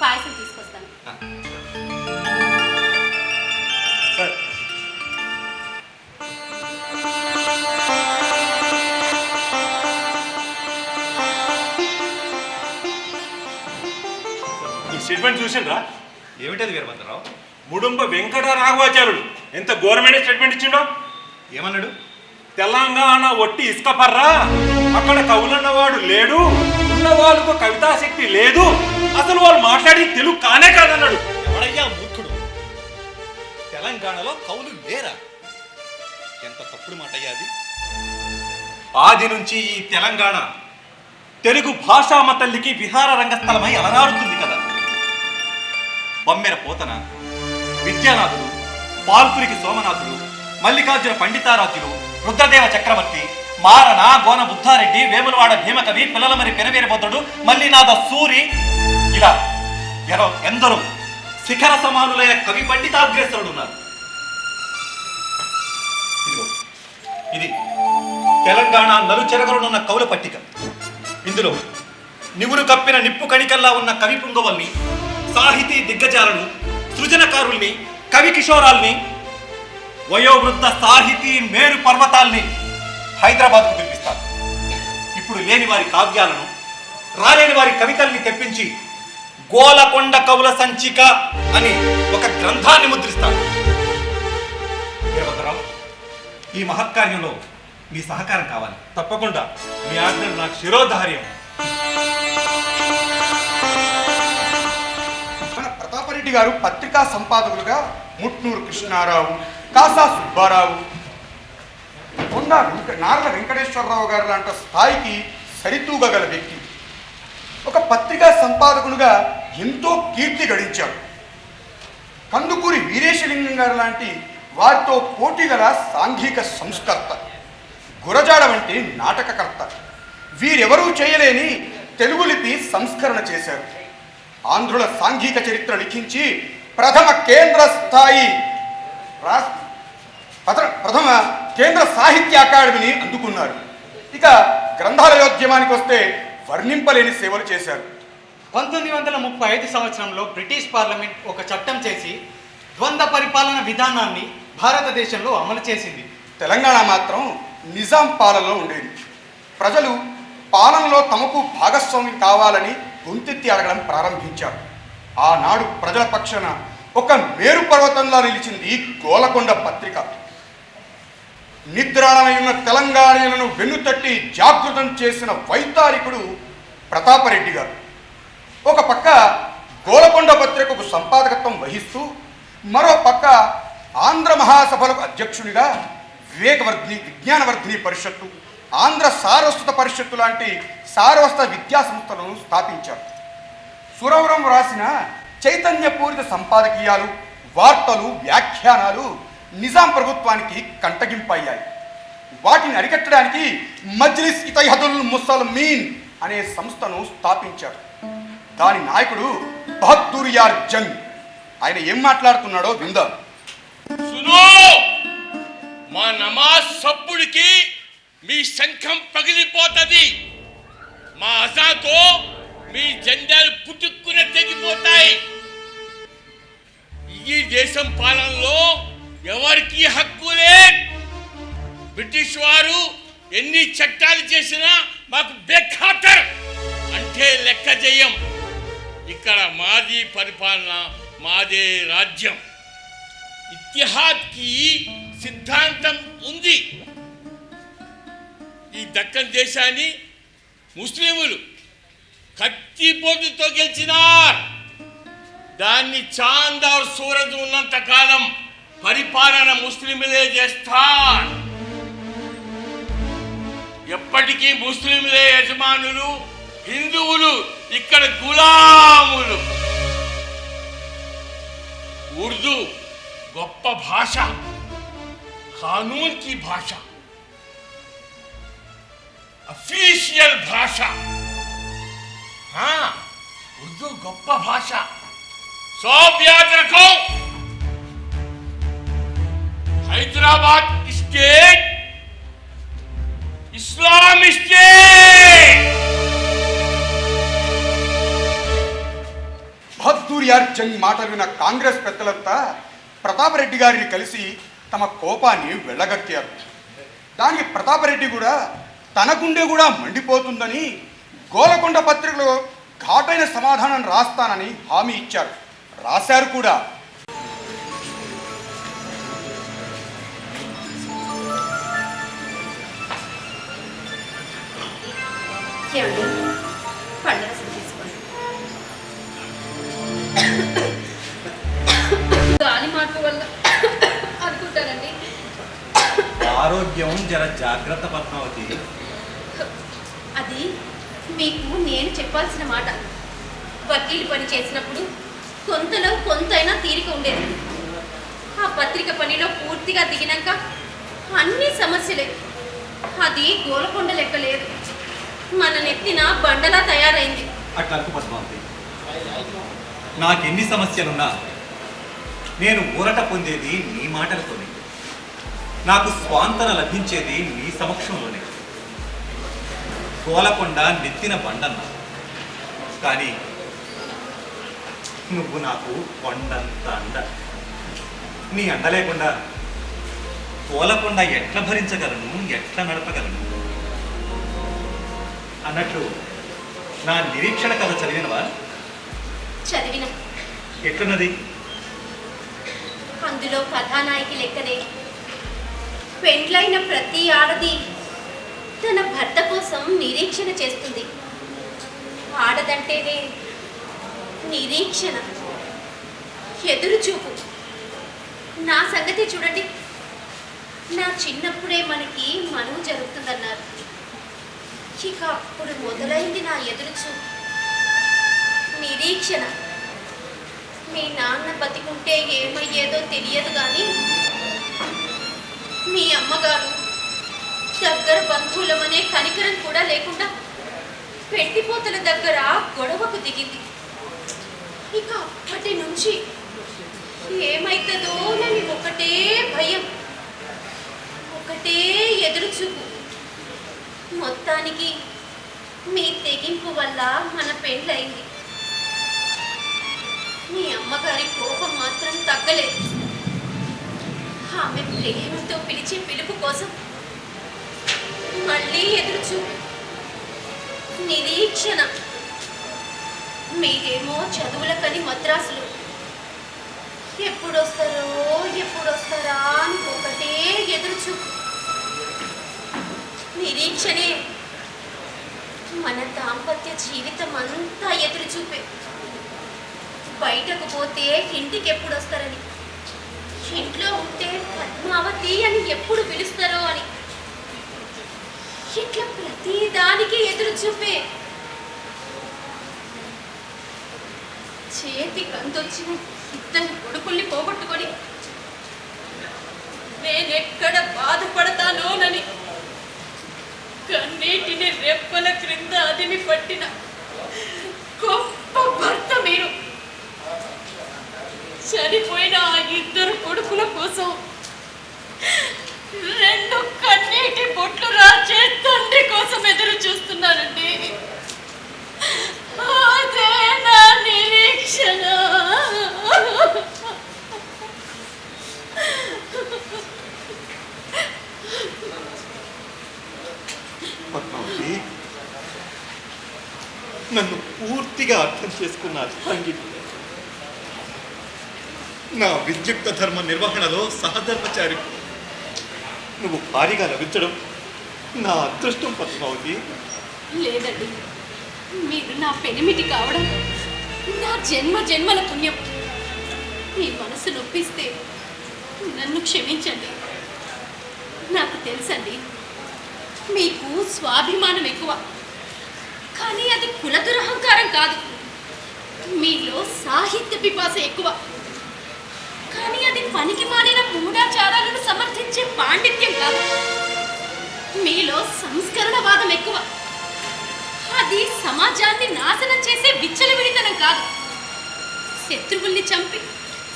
పాయసం తీసుకొస్తాను. సార్ ఈ స్టేట్మెంట్ చూసిండ్రా? ఏమిటది వీరభద్రరావు? ముడుంబ వెంకట రాఘవాచార్యుడు ఎంత ఘోరమైన స్టేట్మెంట్ ఇచ్చిండో. ఏమన్నాడు? తెలంగాణ ఒట్టి ఇసుక పర్రా, అక్కడ కవులన్నవాడు లేడు, ఉన్న వాళ్ళకు కవితాశక్తి లేదు, అసలు వాళ్ళు మాట్లాడి తెలుగు కానే కాదన్నాడు. ఎవడయ్యా మూర్ఖుడు? తెలంగాణలో కవులు లేరా? ఎంత తప్పుడు మాట అయ్యా అది. ఆది నుంచి ఈ తెలంగాణ తెలుగు భాషామ తల్లికి విహార రంగస్థలమై అలరాడుతుంది కదా. బొమ్మెర పోతన, విద్యానాథుడు, పాల్పురికి సోమనాథుడు, మల్లికార్జున పండితారాధ్యులు, రుద్రదేవ చక్రవర్తి, మారణ, గోన బుద్ధారెడ్డి, వేములవాడ భీమకవి, పిల్లలమరి పెనవేరబోతుడు, మల్లినాథ సూరి, ఇలా ఎందరో శిఖర సమానులైన కవి పండితాగ్రేసరుడు ఉన్నారు. ఇదిగో ఇది తెలంగాణ నలుచెరగలున్న కవుల పట్టిక. ఇందులో నివురు కప్పిన నిప్పు కణికల్లా ఉన్న కవి పుంగవల్ని, సాహితీ దిగ్గజాలను, సృజనకారుల్ని, కవి కిషోరాల్ని, వయోవృద్ధ సాహితీ మేరు పర్వతాల్ని హైదరాబాద్కు పిలిపిస్తారు. ఇప్పుడు లేని వారి కావ్యాలను, రాలేని వారి కవితల్ని తెప్పించి గోలకొండ కవుల సంచిక అని ఒక గ్రంథాన్ని ముద్రిస్తారు. వీరభద్రరావు, ఈ మహత్కార్యంలో మీ సహకారం కావాలి. తప్పకుండా మీ ఆజ్ఞ నాకు శిరోధార్యం. మన ప్రతాపరెడ్డి గారు పత్రికా సంపాదకులుగా ముట్నూరు కృష్ణారావు, కాసా సుబ్బారావు, నార్ల వెంకటేశ్వరరావు గారు లాంటి స్థాయికి సరితూగగల వ్యక్తి. ఒక పత్రికా సంపాదకునిగా ఎంతో కీర్తి గడించారు. కందుకూరి వీరేశలింగం గారు లాంటి వారితో పోటీ గల సాంఘిక సంస్కర్త, గురజాడ వంటి నాటకకర్త, వీరెవరూ చేయలేని తెలుగు లిపి సంస్కరణ చేశారు. ఆంధ్రుల సాంఘిక చరిత్ర లిఖించి ప్రథమ కేంద్ర సాహిత్య అకాడమీని అందుకున్నారు. ఇక గ్రంథాలయోద్యమానికి వస్తే వర్ణింపలేని సేవలు చేశారు. 1935 సంవత్సరంలో బ్రిటిష్ పార్లమెంట్ ఒక చట్టం చేసి ద్వంద్వ పరిపాలన విధానాన్ని భారతదేశంలో అమలు చేసింది. తెలంగాణ మాత్రం నిజాం పాలనలో ఉండేది. ప్రజలు పాలనలో తమకు భాగస్వామ్యం కావాలని గొంతెత్తి అడగడం ప్రారంభించారు. ఆనాడు ప్రజల పక్షాన ఒక మేరు పర్వతంలా నిలిచింది గోలకొండ పత్రిక. నిద్రాణమై ఉన్న తెలంగాణలను వెన్నుతట్టి జాగృతం చేసిన వైతాళికుడు ప్రతాపరెడ్డి గారు. ఒక పక్క గోలకొండ పత్రికకు సంపాదకత్వం వహిస్తూ, మరో పక్క ఆంధ్ర మహాసభలకు అధ్యక్షునిగా విజ్ఞానవర్ధిని పరిషత్తు, ఆంధ్ర సారస్వత పరిషత్తు లాంటి సారస్వత విద్యా సంస్థలను స్థాపించారు. సురవరం రాసిన చైతన్యపూరిత సంపాదకీయాలు, వార్తలు, వ్యాఖ్యానాలు నిజాం ప్రభుత్వానికి కంటగింపయ్యాయి. వాటిని అరికట్టడానికి మజ్లిస్ ఇతైహదుల్ ముసల్మీన్ అనే సంస్థను స్థాపించారు. దాని నాయకుడు బహద్దూర్ యార్ జంగ్. ఆయన ఏం మాట్లాడుతున్నాడో విందాం. సునో, మా నమాజ్ సప్పుడికి మీ శంఖం పగిలిపోతుంది. మా అజాతో మీ జెండాలు పుట్టుక్కున తెగిపోతాయి. ఈ దేశం పాలనలో ఎవరికి హక్కు లేదు. బ్రిటిష్ వారు ఎన్ని చట్టాలు చేసినా మాకు బేఖాతర్ అంటే లెక్క చేయం. ఇక్కడ మాది పరిపాలన, మాదే రాజ్యం. ఇతిహాద్కి సిద్ధాంతం ఉంది. ఈ దక్కన్ దేశాన్ని ముస్లిములు కత్తిపోటుతో గెలిచినారు. దాన్ని చాంద్ और సూరజ్ ఉన్నంత కాలం పరిపాలన ముస్లింలే చేస్తారు. ఎప్పటికీ ముస్లింలే యజమానులు, హిందువులు ఇక్కడ గులాములు. ఉర్దూ గొప్ప భాష, కానూన్ की భాష, అఫీషియల్ భాష. ఉర్దూ గొప్ప భాష. सब याद रखो. हैदराबाद स्टेट इस्लाम स्टेट. తూర్యార్జంగ్ మాటలు విన్న కాంగ్రెస్ పెద్దలంతా ప్రతాపరెడ్డి గారిని కలిసి తమ కోపాన్ని వెళ్ళగక్కారు. దానికి ప్రతాపరెడ్డి కూడా తన గుండె కూడా మండిపోతుందని గోలకొండ పత్రికలో ఘాటైన సమాధానం రాస్తానని హామీ ఇచ్చారు. రాశారు కూడా. గాలి మార్పు వల్ల అనుకుంటానండి. ఆరోగ్యం జర జాగ్రత్త పద్మావతి. అది మీకు నేను చెప్పాల్సిన మాట. వకీలు పని చేసినప్పుడు కొంతలో కొంతైనా తీరిక ఉండేది. ఆ పత్రిక పనిలో పూర్తిగా దిగినాక అన్ని సమస్యలే. అది గోలకొండ లెక్క లేదు, మన నెత్తిన బండలా తయారైంది. అట్లా పద్మావతి, నాకెన్ని సమస్యలున్నా నేను ఊరట పొందేది నీ మాటలతోనే, నాకు స్వాంతన లభించేది నీ సమక్షంలోనే. గోలకొండ నెత్తిన బండన్న, కానీ నువ్వు నాకు కొండంత అండ. నీ అండ లేకుండా గోలకొండ ఎట్లా భరించగలను, ఎట్లా నడపగలను? అన్నట్లు నా నిరీక్షణ కథ చదివినవా? చదివిన. ఎట్లున్నది? అందులో కథానాయకి లెక్కనే పెండ్లైన ప్రతి ఆడది తన భర్త కోసం నిరీక్షణ చేస్తుంది. ఆడదంటేనే నిరీక్షణ, ఎదురుచూపు. నా సంగతి చూడండి. నా చిన్నప్పుడే మనకి మనువు జరుగుతుందన్నారు. ఇక అప్పుడు మొదలైంది నా ఎదురుచూపు, నిరీక్షణ. మీ నాన్న బతికుంటే ఏమయ్యేదో తెలియదు కానీ మీ అమ్మగారు దగ్గర బంధువులమనే కనికరం కూడా లేకుండా పెట్టిపోతల దగ్గర గొడవకు దిగింది. ఇక అప్పటి నుంచి ఏమైతుందోనని ఒకటే భయం, ఒకటే ఎదురుచూపు. మొత్తానికి మీ తెగింపు వల్ల మన పెళ్ళయింది. మీ అమ్మగారి కోపం మాత్రం తగ్గలేదు. ఆమె ప్రేమతో పిలిచే పిలుపు కోసం మళ్ళీ ఎదురుచూపు, నిరీక్షణ. మీరేమో చదువులకని మద్రాసులో ఎప్పుడొస్తారా అని ఒకటే ఎదురుచూపు, నిరీక్షణే. మన దాంపత్య జీవితం అంతా ఎదురుచూపే. బయటకు పోతే ఇంటికి ఎప్పుడు వస్తారని, ఇంట్లో ఉంటే పద్మావతి అని ఎప్పుడు పిలుస్తారో అని, ఇట్లా ప్రతి దానికి ఎదురు చూపే. చేతికి అందొచ్చిన ఇద్దరు కొడుకుల్ని పోగొట్టుకొని నేనెక్కడ బాధపడతానోనని కన్నీటిని రెప్పల క్రింద అదిమి పట్టిన గొప్ప భర్త మీరు. చనిపోయిన ఆ ఇద్దరు కొడుకుల కోసం 2 కన్నీటి బొట్లు రాచే తండ్రి కోసం ఎదురు చూస్తున్నానండి. అదే నా నిరీక్షణ. పద్మావతి, నన్ను పూర్తిగా అర్థం చేసుకున్నారు సంగీతం. నా విద్యుక్త ధర్మ నిర్వహణలో సహధర్మచారి నువ్వు భారీగా లభించడం నా అదృష్టం పద్మావతి. లేదండి, మీరు నా పెనిమిటి కావడం నా జన్మల పుణ్యం. మీ మనసు నొప్పిస్తే నన్ను క్షమించండి. నాకు తెలుసండి, మీకు స్వాభిమానం ఎక్కువ, కానీ అది కుల దురహంకారం కాదు. మీలో సాహిత్య పిపాస ఎక్కువ, కానీ అది పనికి మారిన మూఢాచారాలను సమర్థించే పాండిత్యం కాదు. మీలో సంస్కరణవాదం ఎక్కువ, అది సమాజాన్ని నాశనం చేసే విచ్చలవిడితనం కాదు. శత్రువుల్ని చంపి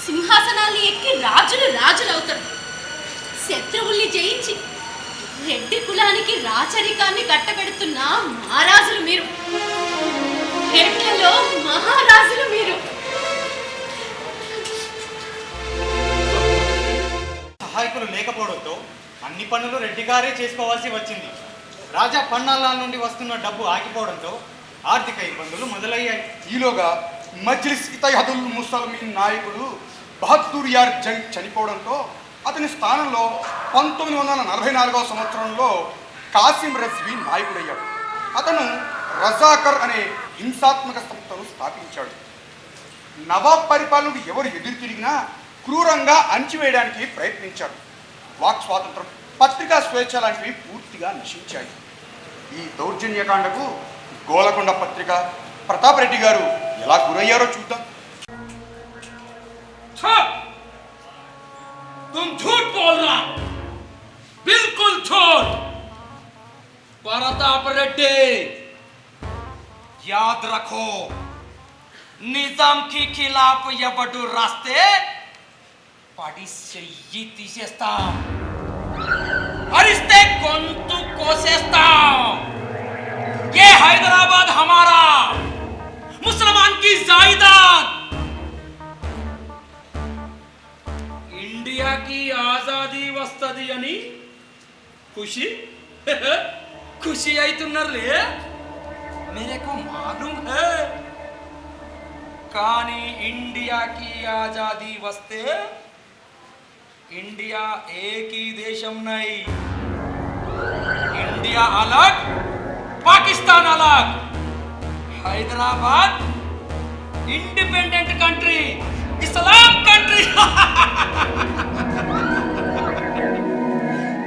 సింహాసనాల్ని ఎక్కి రాజులు అవుతారు. శత్రువుల్ని జయించి రెడ్డి కులానికి రాచరికాన్ని కట్టబెడుతున్న మహారాజులు మీరు. రెడ్లలో మహారాజులు మీరు. సహాయకులు లేకపోవడంతో అన్ని పనులు రెడ్డి గారే చేసుకోవాల్సి వచ్చింది. రాజా పన్నాల నుండి వస్తున్న డబ్బు ఆగిపోవడంతో ఆర్థిక ఇబ్బందులు మొదలయ్యాయి. ఈలోగా మజ్లిస్ ఇతయహదుల్ ముసల్మీన్ నాయకుడు బహదూర్ యార్ జంగ్ చనిపోవడంతో అతని స్థానంలో 1944వ సంవత్సరంలో కాసిం రజ్వీ నాయకుడయ్యాడు. అతను రజాకర్ అనే హింసాత్మక సంస్థను స్థాపించాడు. నవాబ్ పరిపాలనకు ఎవరు ఎదురు తిరిగినా క్రూరంగా అణిచివేయడానికి ప్రయత్నించాడు. వాక్ స్వాతంత్రం, పత్రికా స్వేచ్ఛ లాంటివి పూర్తిగా నశించాయి. ఈ దౌర్జన్యకాండకు గోలకొండ పత్రిక ప్రతాప్ రెడ్డి గారు ఎలా గురయ్యారో చూద్దాం. तुम झूठ बोल रहा, बिल्कुल झूठ। प्रताप रेड्डी, याद रखो, निजाम के खिलाफ ఎవడు రాస్తే పడి చెయ్యి తీసేస్తాం, అరిస్తే గొంతు కోసేస్తాం. ये हैदराबाद हमारा, मुसलमान की जायदाद. इंडिया की आजादी वस्तदी అని खुशी खुशी అవుతున్నారులే, मेरे को मालूम है. కానీ ఇండియాకి ఆజాదీ వస్తే ఇండియా एक ही देशम नहीं, इंडिया अलग, पाकिस्तान अलग, हैदराबाद इंडिपेंडेंट कंट्री, इस्लाम कंट्री.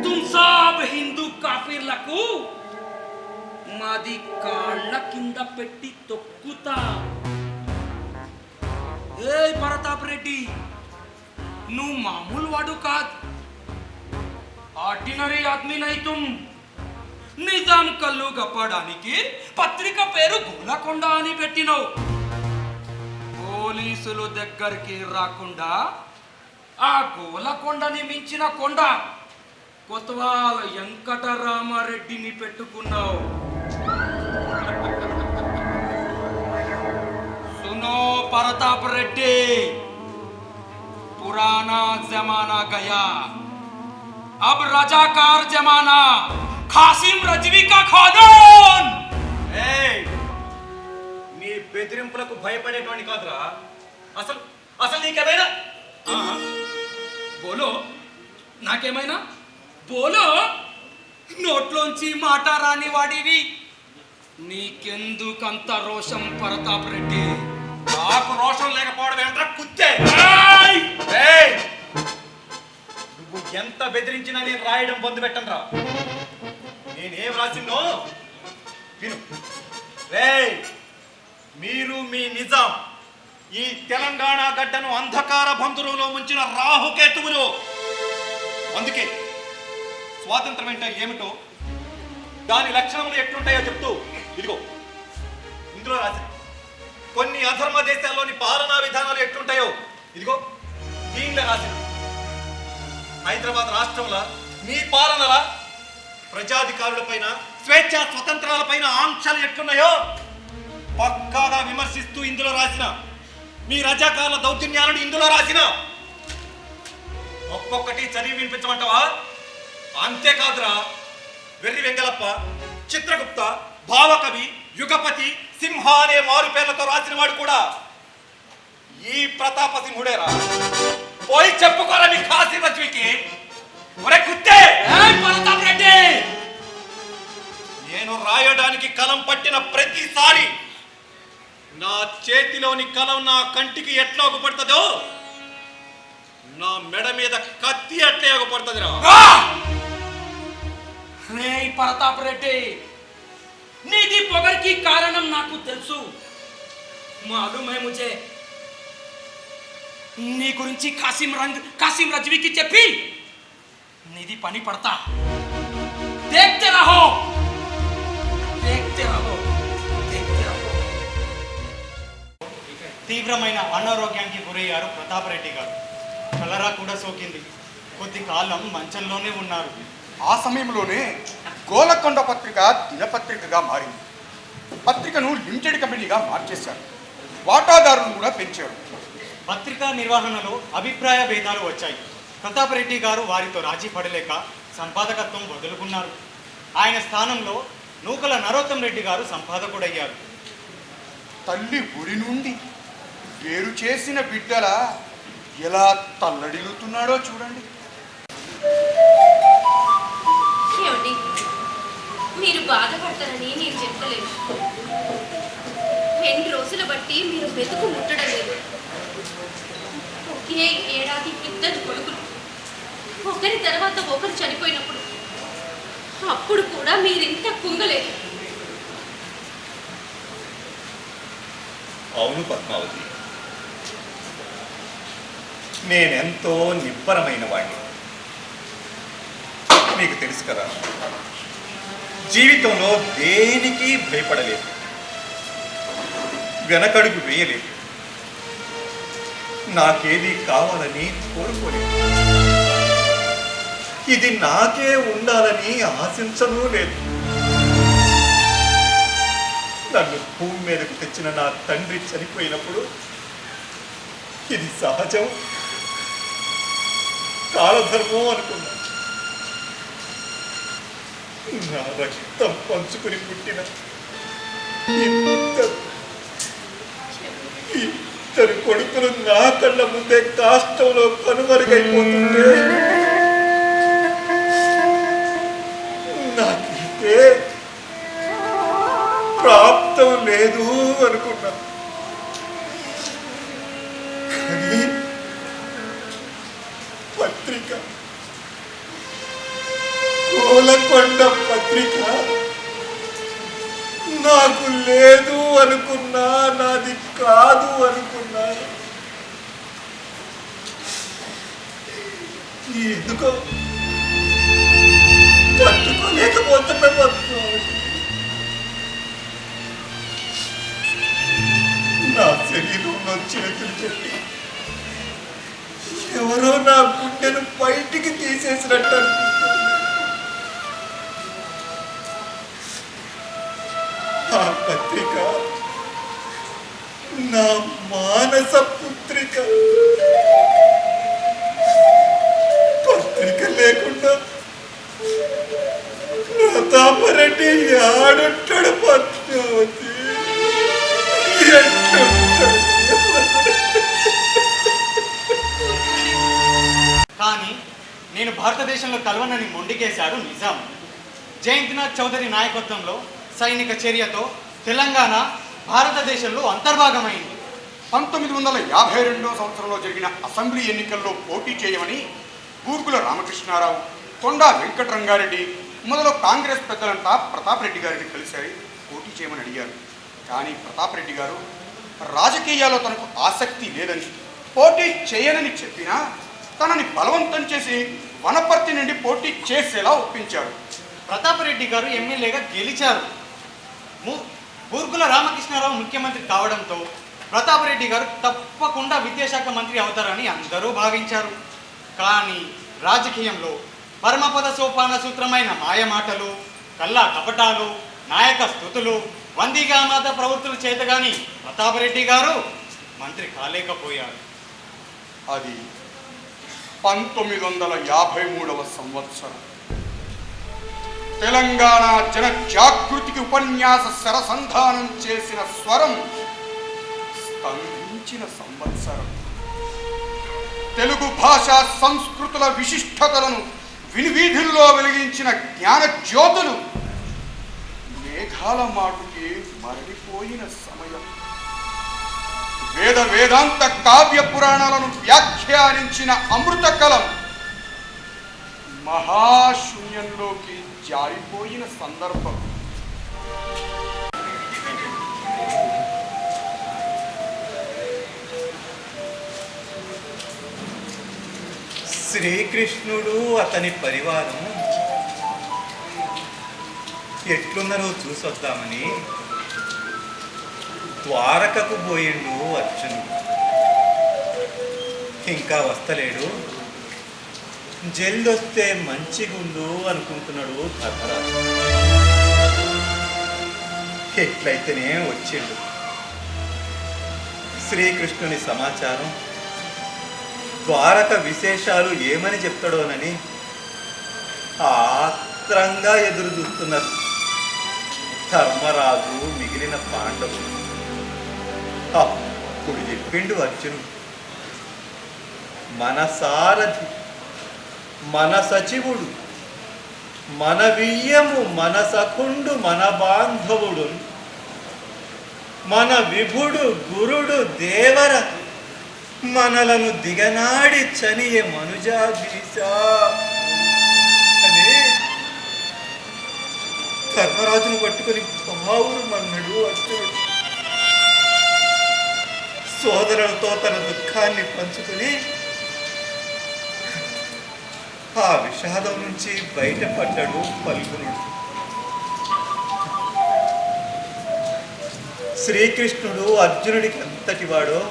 तुम सब हिंदू కాఫీర్లకు మాది కాళ్ళ కింద పెట్టి తొక్కుతా. ఏ ప్రతాప్ రెడ్డి, నువ్వు మామూలు వాడు కాదు, ఆర్డినరీ ఆద్మీ నై తుమ్. నిజాం కళ్ళు గప్పడానికి పత్రిక పేరు గోలకొండ అని పెట్టినావు. పోలీసులు దగ్గరికి రాకుండా ఆ గోలకొండని మించిన కొండ కొత్వాల వెంకటరామారెడ్డిని పెట్టుకున్నావు. सुनो प्रताप रेड्डी, पुराना जमाना गया, अब रजाकार जमाना, कासिम रजवी का खानदान. నీ బెదిరింపులకు భయపడేటువంటి కాదురా, అసలు అసలు నీకేమైనా బోలో, నాకేమైనా బోలో. నోట్లోంచి మాట రాని వాడివి, నీకెందుకంత రోషం ప్రతాప్ రెడ్డి? నాకు రోషం లేకపోవడం ఏంట్రా కుత్తే? నువ్వు ఎంత బెదిరించినా నేను రాయడం బంధు పెట్టను రా. నేనేం రాసిందో విను. మీరు మీ నిజాం ఈ తెలంగాణ గడ్డను అంధకార బంధురంలో ముంచిన రాహుకేతువులు. అందుకే స్వాతంత్రం అంటే ఏమిటో, దాని లక్షణములు ఎట్లుంటాయో చెప్తూ ఇదిగో ఇందులో రాసి, కొన్ని అధర్మ దేశాల్లోని పాలనా విధానాలు ఎట్లుంటాయో ఇదిగో దీనిలో రాసిన, హైదరాబాద్ రాష్ట్రంలో మీ పాలనల ప్రజాధికారులపైన, స్వేచ్ఛా స్వతంత్రాలపైన ఆంక్షలు ఎట్లున్నాయో పక్కాగా విమర్శిస్తూ ఇందులో రాసిన, మీ రజాకారుల దౌర్జన్యాలను ఇందులో రాసిన. ఒక్కొక్కటి చదివి వినిపించమంటావా? అంతేకాదురా, వెర్రి వెంగలప్ప, చిత్రగుప్త, భావకవి, యుగపతి, సింహ అనే మారు పేర్లతో రాసిన వాడు కూడా ఈ ప్రతాప సింహుడేరా. పోయి చెప్పుకోరా మీ కాశీ రజ్వీకి. ఒరే కుత్తే, ప్రతాప్ రెడ్డి, నేను రాయడానికి కలం పట్టిన ప్రతిసారి నా చేతిలోని కలం నా కంటికి ఎట్లా ఒగపడుతుందో నా మెడ మీద కత్తి అట్లే ఒగపడుతుందిరా. రే ప్రతాప్ రెడ్డి, నీది పొగర్కి కారణం నాకు తెలుసు, మాలూమ్ హై ముझे. నీ గురించి కాసిం రజ్వీకి చెప్పి నీది పని పడతా. देखते रहो, देखते रहो, देखते रहो. తీవ్రమైన అనారోగ్యానికి గురయ్యారు ప్రతాప్ రెడ్డి గారు. కలరా కూడా సోకింది. కొద్ది కాలం మంచంలోనే ఉన్నారు. ఆ సమయంలోనే గోలకొండ పత్రిక దినపత్రికగా మారింది. పత్రికను లిమిటెడ్ కంపెనీగా మార్చేశారు. వాటాదారులను కూడా పెంచారు. పత్రికా నిర్వహణలో అభిప్రాయ భేదాలు వచ్చాయి. ప్రతాపరెడ్డి గారు వారితో రాజీ పడలేక సంపాదకత్వం వదులుకున్నారు. ఆయన స్థానంలో నూకల నరోత్తం రెడ్డి గారు సంపాదకుడయ్యారు. తల్లి ఉరి నుండి వేరు చేసిన బిడ్డల ఎలా తల్లడిల్లుతున్నాడో చూడండి. ఏమండి, మీరు బాధపడతారని నేను చెప్పలేదు. 2 రోజుల బట్టి మీరు వెతుకు ముట్టడం లేదు. ఒకే ఏడాది 2 కొడుకులు ఒకరి తర్వాత ఒకరు చనిపోయినప్పుడు అప్పుడు కూడా మీరింత కుంగలేదు. అవును పద్మావతి, నేనెంతో నిబ్బరమైన వాడిని. నీకు తెలుసు కదా, జీవితంలో దేనికి భయపడలేదు, వెనకడుగు వేయలేదు, నాకేది కావాలని కోరుకోలేదు, ఇది నాకే ఉండాలని ఆశించనూ లేదు. నన్ను భూమి మీదకు తెచ్చిన నా తండ్రి చనిపోయినప్పుడు ఇది సహజం, కాలధర్మం అనుకున్నా. నా రక్తం పంచుకుని పుట్టిన ఇద్దరు కొడుకులు నా కళ్ళ ముందే కాష్టంలో కనుమరుగైపోతుంటే నాకే ప్రాప్తం లేదు అనుకున్నా. కానీ పత్రిక, కోలకొండ పత్రిక నాకు లేదు అనుకున్నా, నాది కాదు అనుకున్నా. ఎందుకో పట్టుకోలేకపోతున్నా పద్మావతి. నా శరీరంలో చేతులు పెట్టి ఎవరో నా గుండెను బయటికి తీసేసినట్టు అనిపిస్తుంది. ఆ పత్రిక నా మానస పుత్రిక. పత్రిక లేకుండా ప్రతాపరెడ్డి ఆడుంటాడు పద్మావతి. కానీ నేను భారతదేశంలో కలవనని మొండికేశాడు నిజాం. జయంతినాథ్ చౌదరి నాయకత్వంలో సైనిక చర్యతో తెలంగాణ భారతదేశంలో అంతర్భాగమైంది. 1952 సంవత్సరంలో జరిగిన అసెంబ్లీ ఎన్నికల్లో పోటీ చేయమని బూర్గుల రామకృష్ణారావు, కొండా వెంకటరంగారెడ్డి మొదలు కాంగ్రెస్ పెద్దలంతా ప్రతాపరెడ్డి గారిని కలిసి పోటీ చేయమని అడిగారు. కానీ ప్రతాపరెడ్డి గారు రాజకీయాల్లో తనకు ఆసక్తి లేదని, పోటీ చేయనని చెప్పినా తనని బలవంతం చేసి వనపర్తి నుండి పోటీ చేసేలా ఒప్పించారు. ప్రతాపరెడ్డి గారు ఎమ్మెల్యేగా గెలిచారు. బూర్గుల రామకృష్ణారావు ముఖ్యమంత్రి కావడంతో ప్రతాపరెడ్డి గారు తప్పకుండా విద్యాశాఖ మంత్రి అవుతారని అందరూ భావించారు. కానీ రాజకీయంలో పరమపద సోపాన సూత్రమైన మాయమాటలు, కల్లా కపటాలు, నాయక స్థుతులు, వందిగామాత ప్రవృత్తులు చేతగాని ప్రతాపరెడ్డి గారు మంత్రి కాలేకపోయారు. అది 1953 సంవత్సరం. తెలంగాణ జన జాగృతికి ఉపన్యాస సరసంధానం చేసిన స్వరం స్తంభించిన సంవత్సరం. తెలుగు భాషా సంస్కృతుల విశిష్టతలను వినివీధుల్లో వెలిగించిన జ్ఞాన జ్యోతులు మేఘాల మాటుకి మరలిపోయిన సమయం. వేదాంత కావ్య పురాణాలను వ్యాఖ్యానించిన అమృత కలం మహాశూన్యంలోకి జారిపోయిన సందర్భం. శ్రీకృష్ణుడు అతని పరివారం ఎట్లున్నారో చూసొద్దామని ద్వారకకు పోయిండు అర్జునుడు. ఇంకా వస్తలేడు, జల్దొస్తే మంచిగుండు అనుకుంటున్నాడు ధర్మరాజు. ఎట్లయితేనే వచ్చిండు. శ్రీకృష్ణుని సమాచారం ద్వారక విశేషాలు ఏమని చెప్తాడోనని ఆత్రంగా ఎదురు చూస్తున్నారు ధర్మరాజు, మిగిలిన పాండవులు. అప్పుడు చెప్పిండు అర్జునుడు, మన సారథి, మన సచివుడు, మన వియ్యము, మన సఖుండు, మన బాంధవుడు, మన విభుడు, గురుడు, దేవర, మనలను దిగనాడి చనియే మనుజాధీశా అని ధర్మరాజును పట్టుకొని బావురు మన్నాడు అర్జునుడు. సోదరులతో తన దుఃఖాన్ని పంచుకుని ఆ విషాదం నుంచి బయటపడ్డాడు ఫల్గునుడు. శ్రీకృష్ణుడు అర్జునుడికి అంతటి వాడో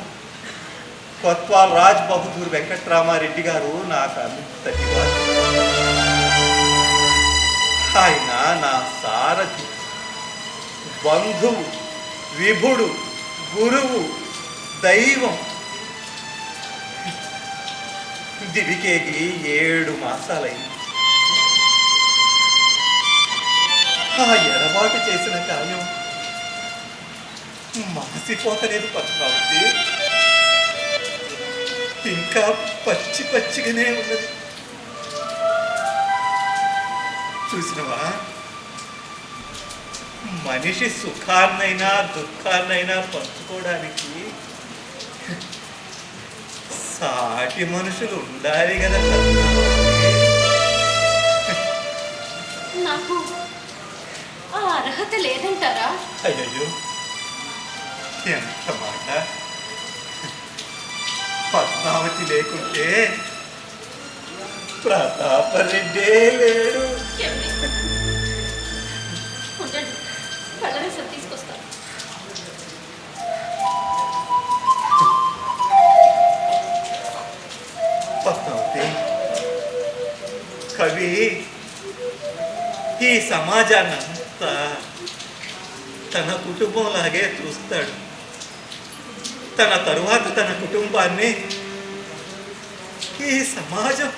కొత్వాల్ రాజ్ బహదూర్ వెంకట్రామారెడ్డి గారు నాకు అంతటి వాడు. ఆయన నా సారథి, బంధువు, విభుడు, గురువు, దైవం. దివికేగి 7 మాసాలైంది. ఆ ఎడబాటు చేసిన కార్యం మాసిపోతలేదు పద్మావతి, ఇంకా పచ్చి పచ్చిగానే ఉన్నది. చూసినవా, మనిషి సుఖాన్నైనా దుఃఖాన్నైనా పంచుకోవడానికి సాటి మనుషులు ఉండాలి కదా. నాకు ఆ అర్హత లేదంటారా? అయ్యో, ఎంత మాట. పద్మావతి లేకుంటే ప్రతాపరెడ్డే లేడు. ఉండండి, పళ్ళరసం తీసుకొస్తాను. పద్మావతి, కవి ఈ సమాజాన్ని అంతా తన కుటుంబంలాగే చూస్తాడు. తన తరువాత తన కుటుంబాన్ని ఈ సమాజం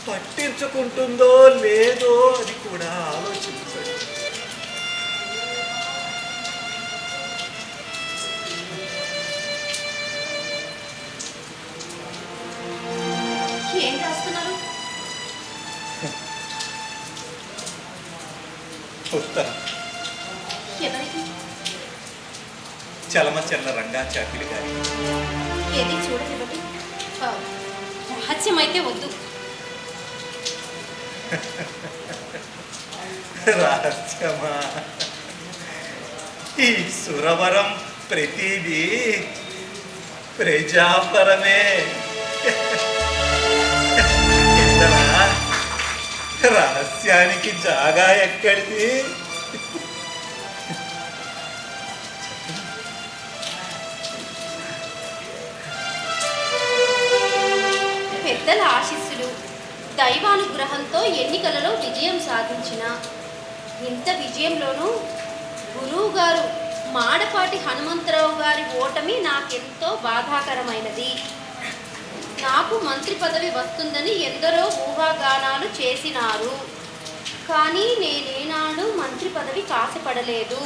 పట్టించుకుంటుందో లేదో అని కూడా ఆలోచించాడు. ఏం రాస్తున్నారు? ఉత్తరం. ఎవరికి? చలమచల్ల రంగాచార్యులు గారి. ఏది చూడనివ్వండి. రహస్యమైతే వద్దు. రహస్యమా? ఈ సురవరం ప్రతిదీ ప్రజాపరమే. రహస్యానికి జాగా ఎక్కడిది? పెద్దల ఆశీస్సులు, దైవానుగ్రహంతో ఎన్నికలలో విజయం సాధించిన ఇంత విజయంలోనూ గురువు గారు మాడపాటి హనుమంతరావు గారి ఓటమి నాకెంతో బాధాకరమైనది. నాకు మంత్రి పదవి వస్తుందని ఎందరో ఊహాగానాలు చేసినారు. కానీ నేనేనాడు మంత్రి పదవి కాసపడలేదు.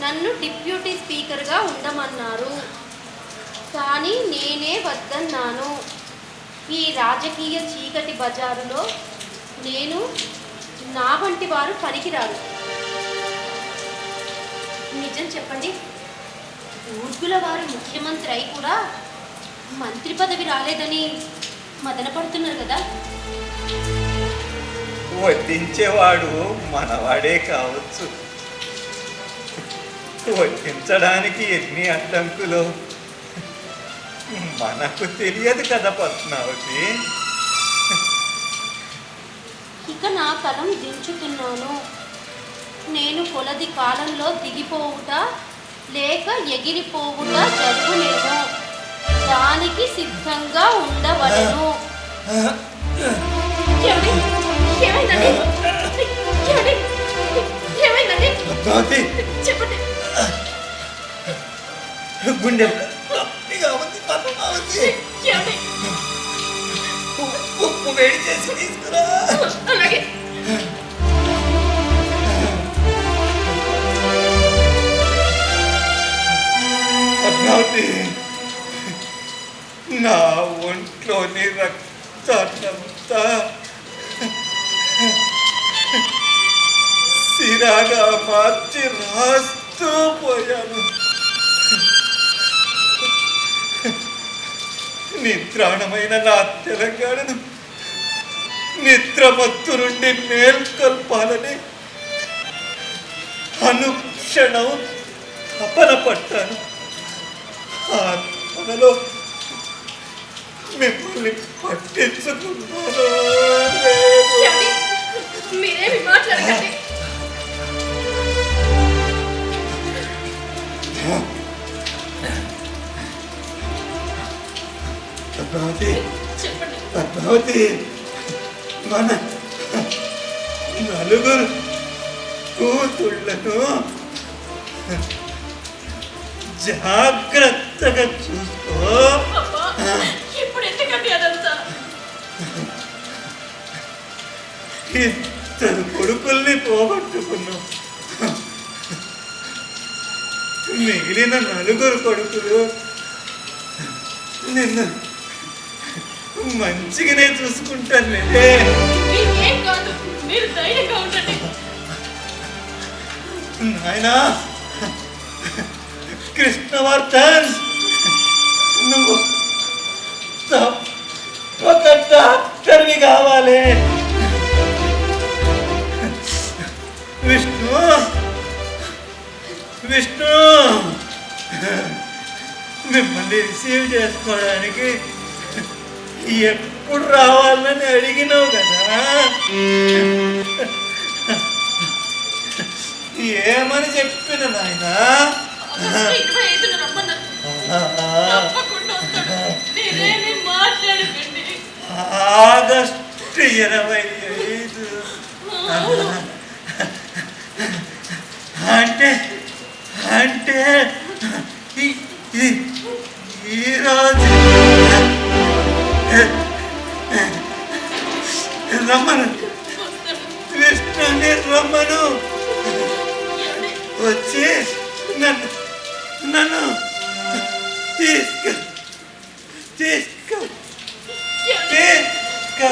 నన్ను డిప్యూటీ స్పీకర్గా ఉండమన్నారు. కానీ నేనే వద్దన్నాను. ఈ రాజకీయ చీకటి బజారులో నేను, నా వంటి వారు పనికిరారు. నిజం చెప్పండి, ఊర్గుల వారు ముఖ్యమంత్రి అయి కూడా మంత్రి పదవి రాలేదని మదనపడుతున్నారు కదా. వడ్డించేవాడు మనవాడే కావచ్చు. వడ్డించడానికి ఎన్ని అడ్డంకులు మనకు తెలియదు కదా పద్మావతి. ఇక నా కలం దించుతున్నాను. నేను కొలది కాలంలో దిగిపోవుట లేక ఎగిరిపోవుట జరుగునేమో. దానికి సిద్ధంగా ఉండవలను. చెప్పండి. గుండె పద్మావతి. వేడి చేసి తీసుకురా. అలాగే. పద్మావతి, నా ఒంట్లోని రక్తాన్నంతా సిరాగా మార్చి రాస్తూ పోయాను. నిద్రాణమైన నా తెలంగాణను నిద్రమత్తు నుండి మేల్కొల్పాలని అనుక్షణం తపన పట్టాను. ఆ తపనలో మిమ్మల్ని పట్టించుకున్నాను. మీరేమి మాట్లాడకండి. పద్మావతి, చెప్పండి. పద్మావతి, మన నలుగురు కూతుళ్ళను జాగ్రత్తగా చూసుకో. అబ్బా, ఇప్పుడు ఎందుకండి అదంతా? ఇద్దరు కొడుకుల్ని పోగొట్టుకున్నాం. మిగిలిన నలుగురు కొడుకులు నిన్ను మంచిగానే చూసుకుంటాను. మీకేం కాదు, మీరు ధైర్యంగా ఉండండి. నాయనా కృష్ణవర్ధన్, నువ్వు తప్పక డాక్టర్వి కావాలి. విష్ణు, విష్ణు, మిమ్మల్ని రిసీవ్ చేసుకోవడానికి ఎప్పుడు రావాలని అడిగినావు కదా. ఏమని చెప్పిన నాయనా? ఆగస్టు 25న రమ్మన్నారు. తప్పకుండా వస్తాడు. మీరేమి మాట్లాడకండి. ఆగస్టు 25 అంటే అంటే ఈరోజు రమ్మను, విష్ణుని రమ్మను. వచ్చి నన్ను తీసుకు తీసుకు తీసుకు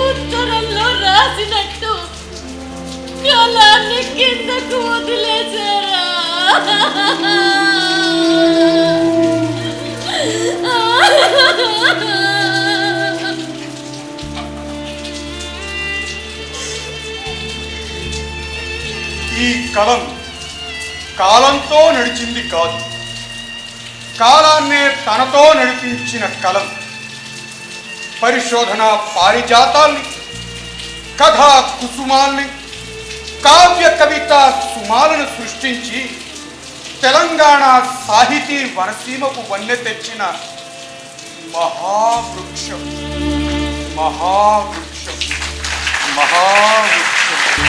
ఉత్తరంలో రాసినట్టు కళాన్ని కిందకు వదిలేశారా? ఈ కలం కాలంతో నడిచింది కాదు, కాలాన్నే తనతో నడిపించిన కలం. పరిశోధన పారిజాతాల్ని, కథా కుసుమాల్ని, కావ్య కవిత సుమాలను సృష్టించి తెలంగాణ సాహితీ వనసీమకు వన్నె తెచ్చిన మహావృక్షం, మహావృక్షం, మహావృక్షం.